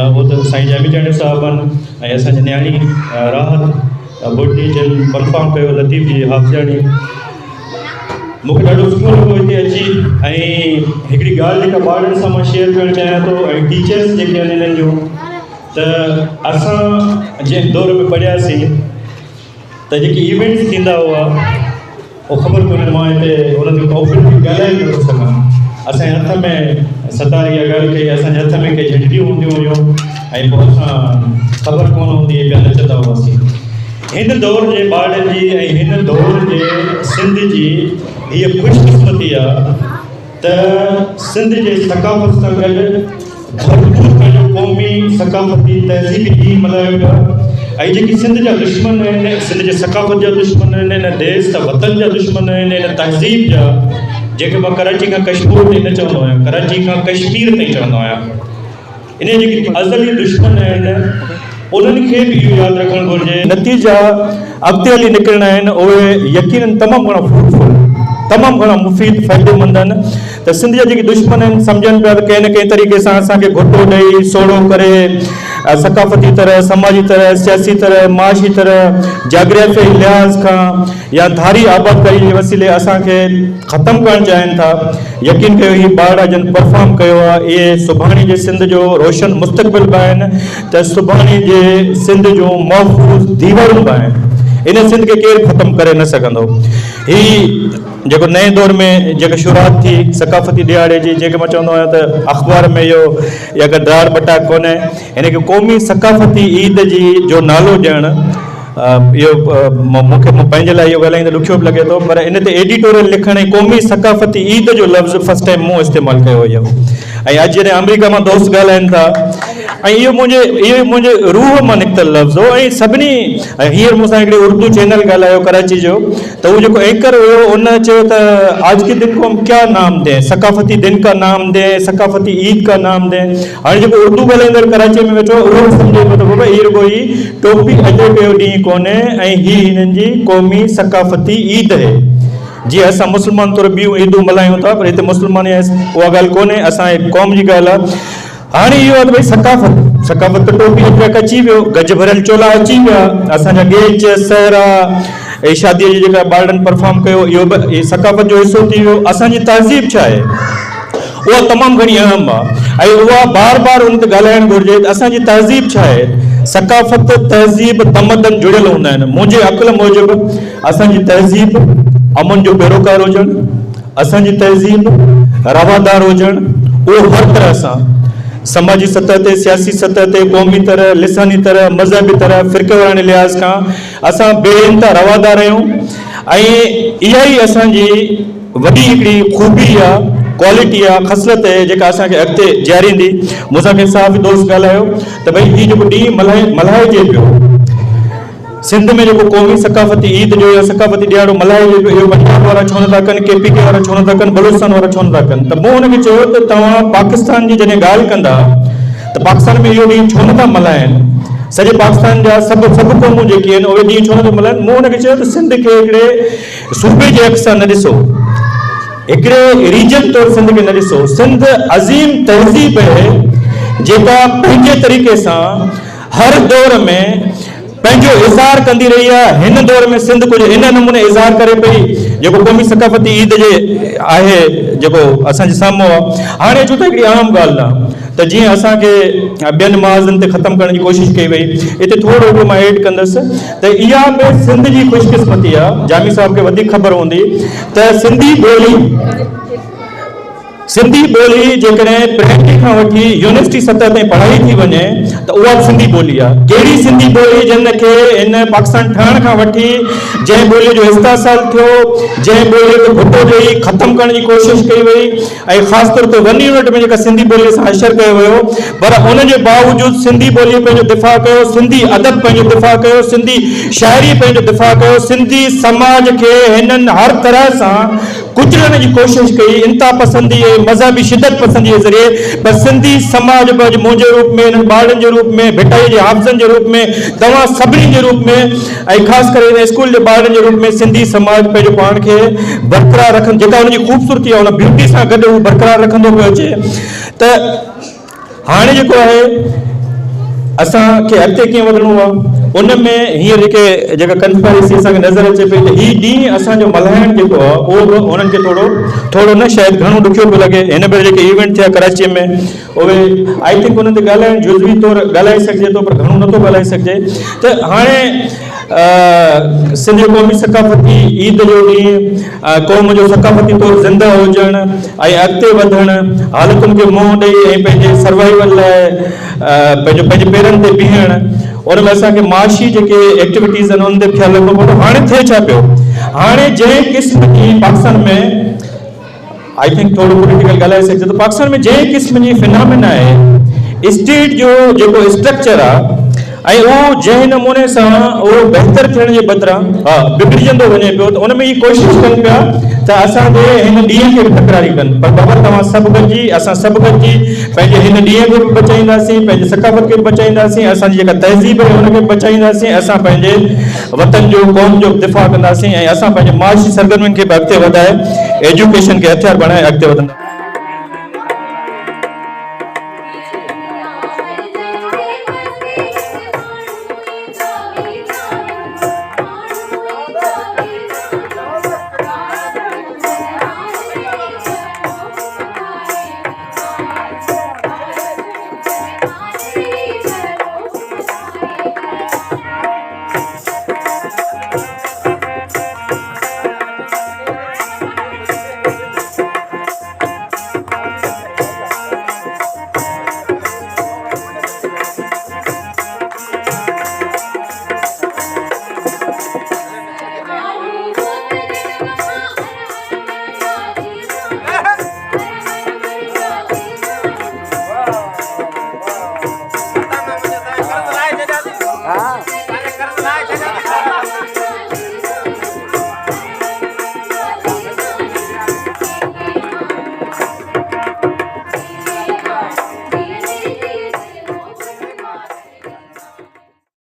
उहो त साईं जामी चांडियो साहिबु आहिनि ऐं असांजी न्याणी राहत बुटी जिन परफॉर्म कयो लतीफ़ जी हाफ़िज़ाणी। मूंखे ॾाढो सुठो लॻो हिते अची ऐं हिकिड़ी ॻाल्हि जेका ॿारनि सां मां शेयर करणु चाहियां थो ऐं टीचर्स जेके आहिनि हिननि जूं, त असां जंहिं दौर में पढ़ियासीं त जेके इवेंट्स थींदा हुआ उहो ख़बर कोन्हे, मां हिते हुननि जो ऑफिस बि ॻाल्हाए पियो सघां। असांजे हथ में सतार इहा ॻाल्हि कई, असांजे हथ में के झंडियूं हूंदियूं हुयूं ऐं पोइ असां ख़बर कोन हूंदी हुई, पिया नचंदा हुआसीं। हिन दौर जे ॿारनि जी ऐं हिन दौर जे सिंध जी हीअ ख़ुशकिस्मती आहे त सिंध जे सकाफ़त सां गॾु भरपूर पंहिंजो क़ौमी सकाफ़ती तहज़ीबी ॾींहुं मल्हायो वियो आहे। ऐं जेकी सिंध जा दुश्मन आहिनि, सिंध जे सकाफ़त जा दुश्मन आहिनि, हिन देश त वतन जा दुश्मन आहिनि, हिन तहज़ीब जा, जेके मां कराची खां कश्मीर ताईं न चवंदो आहियां, कराची खां कश्मीर ताईं चवंदो आहियां, इन जेके अज़ली दुश्मन आहिनि उन्हनि खे बि इहो यादि रखणु घुरिजे। नतीजा अॻिते हली निकिरणा आहिनि उहे यकीनन तमामु घणा फ्रूटफुल, तमामु घणा मुफ़ीद फ़ाइदेमंद आहिनि। त सिंध जा जेके दुश्मन आहिनि सम्झनि पिया त कंहिं न कंहिं तरीक़े सां असांखे घुटो ॾेई सोड़ो करे सकाफ़ती तरह, समाजी तरह, सियासी तरह, माशी तरह, जाग्राफ़ी लिहाज़ खां या धारी आबादकारी जे वसीले असांखे ख़तमु करणु चाहिनि था। यकीन कयो ही ॿार जन परफॉर्म कयो आहे, इहे सुभाणे जे सिंध जो रोशन मुस्तक़बिल बि आहिनि, त सुभाणे जे सिंध जो महफ़ूज़ दीवारूं बि आहिनि। इन सिंध खे केरु ख़तमु करे न सघंदो। ही जेको नए दौर में जेका शुरूआत थी सकाफ़ती ॾियारे जी, जेके मां चवंदो आहियां त अख़बार में इहो या गद्दार बटा कोन्हे, हिन खे क़ौमी सकाफ़ती ईद जी जो नालो ॾियणु, इहो मूंखे पंहिंजे लाइ इहो ॻाल्हाईंदो ॾुखियो बि लॻे थो, पर इन ते एडिटोरियल लिखण ऐं क़ौमी सकाफ़ती ईद जो लफ़्ज़ फस्ट टाइम मूं इस्तेमालु कयो हुयो। ऐं अॼु जॾहिं अमेरिका मां दोस्त ॻाल्हाइनि था ऐं इहो मुंहिंजे रूह मां निकितल लफ़्ज़ हो। ऐं सभिनी हींअर मूंसां हिकिड़े उर्दू चैनल ॻाल्हायो कराची जो, त उहो जेको एंकर हुयो उन चयो त आज के दिन को हम क्या नाम दें, सकाफ़ती दिन का नाम दें, सकाफ़ती ईद का नाम दें। हाणे जेको उर्दू ॻाल्हाईंदड़ कराची में वेठो उहो बि सम्झे पियो त बाबा हीअ रुॻो ई टोपी अजब जो ॾींहुं कोन्हे ऐं हीअ हिननि जी क़ौमी सकाफ़ती ईद आहे। जीअं असां मुस्लमान तौर ॿियूं ईदूं मल्हायूं था, पर हिते मुस्लमान उहा ॻाल्हि कोन्हे, असांजे क़ौम जी ॻाल्हि आहे। हाणे इहो आहे त भई सकाफ़त टोपी अजरक अची वियो, गज भरियल चोला अची विया, असांजा गेच सहरा ऐं शादीअ जी जेका ॿारनि परफॉर्म कयो इहो बि सकाफ़त जो हिसो थी वियो। असांजी तहज़ीब छा आहे उहा तमामु घणी अहम आहे ऐं उहा बार बार उन ते ॻाल्हाइणु घुरिजे त असांजी तहज़ीब छा आहे। सकाफ़त तहज़ीब तमदन जुड़ियल हूंदा आहिनि। मुंहिंजे अक़ल मूजिबि असांजी तहज़ीब अमन जो पैरोकार हुजणु, असांजी तहज़ीब रवादार हुजणु, उहो हर तरह सां समाजी सतह ते, सियासी सतह ते, क़ौमी तरह, लिसानी तरह, मज़हबी तरह, फ़िरक़ेवाराणे लिहाज़ खां असां बेइंतहा रवादार आहियूं। ऐं इहा ई असांजी वॾी हिकिड़ी ख़ूबी आहे, क्वालिटी आहे, ख़सलत आहे जेका असांखे अॻिते ॾियारींदी। मूंसां कंहिं साहिब दोस्त ॻाल्हायो त भई हीउ जेको ॾींहुं मल्हाइजे पियो सिंध में, जेको क़ौमी सकाफ़ती ईद जो या सकाफ़ती ॾियारो मल्हाइजे पियो, इहो पंजाब वारा छो नथा कनि, KPK वारा छो नथा कनि, बलूचिस्तान वारा छो नथा कनि। त मूं हुनखे चयो त तव्हां पाकिस्तान जी जॾहिं ॻाल्हि कंदा त पाकिस्तान में इहो ॾींहुं छो नथा मल्हाइनि, सॼे पाकिस्तान जा सभु क़ौमूं जेके आहिनि उहे ॾींहुं छो नथा मल्हाइनि। मूं हुनखे चयो त सिंध खे हिकिड़े सूबे जे हक़ सां न ॾिसो, हिकिड़े रीजन तौरु सिंध खे न ॾिसो। सिंध अज़ीम तहज़ीब आहे, जेका पंहिंजे तरीक़े सां हर दौर में पंहिंजो इज़हार कंदी रही आहे। हिन दौर में सिंध कुझु इन नमूने इज़हार करे पई जेको क़ौमी सक़ाफ़ती ईद जे आहे जेको असांजे साम्हूं आहे। हाणे छो त हिकिड़ी आम ॻाल्हि आहे त जीअं असांखे ॿियनि महाज़नि ते ख़तमु करण जी कोशिशि कई वई, हिते थोरो बि मां ऐड कंदुसि त इहा बि सिंध जी ख़ुशकिस्मती आहे। जामी साहिब खे वधीक ख़बर हूंदी त सिंधी ॿोली जेकॾहिं प्राइमरी खां वठी यूनिवर्सिटी सतह ताईं पढ़ाई थी वञे त उहा बि सिंधी ॿोली आहे। कहिड़ी सिंधी ॿोली जिन खे इन पाकिस्तान ठहण खां वठी जंहिं ॿोलीअ जो इस्तासाल थियो, जंहिं ॿोलीअ खे घुटो ॾेई ख़तमु करण जी कोशिशि कई वई ऐं ख़ासि तौर ते 1 यूनिट में जेका सिंधी ॿोलीअ सां हशर कयो वियो, पर उन जे बावजूदि सिंधी ॿोलीअ पंहिंजो दिफ़ा कयो, सिंधी अदब पंहिंजो दिफ़ा कयो, सिंधी शाइरी पंहिंजो दिफ़ा कयो, सिंधी समाज खे हिननि हर तरह सां कुचलण जी कोशिशि कई, इंता पसंदी ऐं मज़हबी शिदत पसंदी जे ज़रिए। पर सिंधी समाज बि अॼु मुंहिंजे रूप में, हिननि ॿारनि जे रूप में, भिटाई जे हाफ़िज़नि जे रूप में, तव्हां सभिनी जे रूप में ऐं ख़ासि करे हिन स्कूल जे ॿारनि जे रूप में सिंधी समाज पंहिंजो पाण खे बरक़रार रखनि, जेका हुनजी ख़ूबसूरती आहे उन ब्यूटी सां गॾु उहो बरक़रार रखंदो पियो अचे। त हाणे जेको आहे असांखे अॻिते कीअं वधणो आहे, उन में हींअर जेका कंस्पायरेसी असांखे नज़र अचे पई त हीउ ॾींहुं असांजो मल्हाइण जेको आहे उहो बि उन्हनि खे थोरो न शायदि घणो ॾुखियो पियो लॻे। हिन भेरे जेके इवेंट थिया कराचीअ में उहे आई थिंक उन्हनि ते ॻाल्हाइण जुज़वी तौरु ॻाल्हाए सघिजे थो, पर घणो नथो ॻाल्हाए सघिजे। त हाणे सिंध जो क़ौमी सक़ाफ़ती ईद जो ॾींहुं क़ौम जो सक़ाफ़ती तौरु ज़िंदा हुजणु ऐं अॻिते वधणु, हालतुनि खे मुंहुं ॾेई ऐं पंहिंजे सर्वाइवल लाइ पंहिंजे पेरनि ते बीहणु, उन में असांखे माशी जेके एक्टिविटीज़ आहिनि उन ते ख़्यालु रखिणो पवंदो। हाणे थिए छा पियो, हाणे जंहिं क़िस्म जी पाकिस्तान में आई थिंक थोरो पॉलिटिकल ॻाल्हाए सघिजे त पाकिस्तान में जंहिं क़िस्म जी फिनोमेना आहे, स्टेट जो जेको स्ट्रक्चर आहे ऐं उहो जंहिं नमूने सां उहो बहितर थियण जे बदिरां बिगड़जंदो वञे पियो, त उन में इहा कोशिशि कनि पिया त असांजे हिन ॾींहं खे बि तकरारी कनि। पर बाबा तव्हां सभु गॾिजी, असां सभु गॾिजी पंहिंजे हिन ॾींहं खे बि बचाईंदासीं, पंहिंजे सक़ाफ़त खे बि बचाईंदासीं, असांजी जेका तहज़ीब आहे उनखे बि बचाईंदासीं, असां पंहिंजे वतन जो क़ौम जो दिफ़ा कंदासीं ऐं असां पंहिंजे माशी सरगर्मियुनि खे बि अॻिते वधाए एजुकेशन खे हथियार बणाए अॻिते वधंदासीं।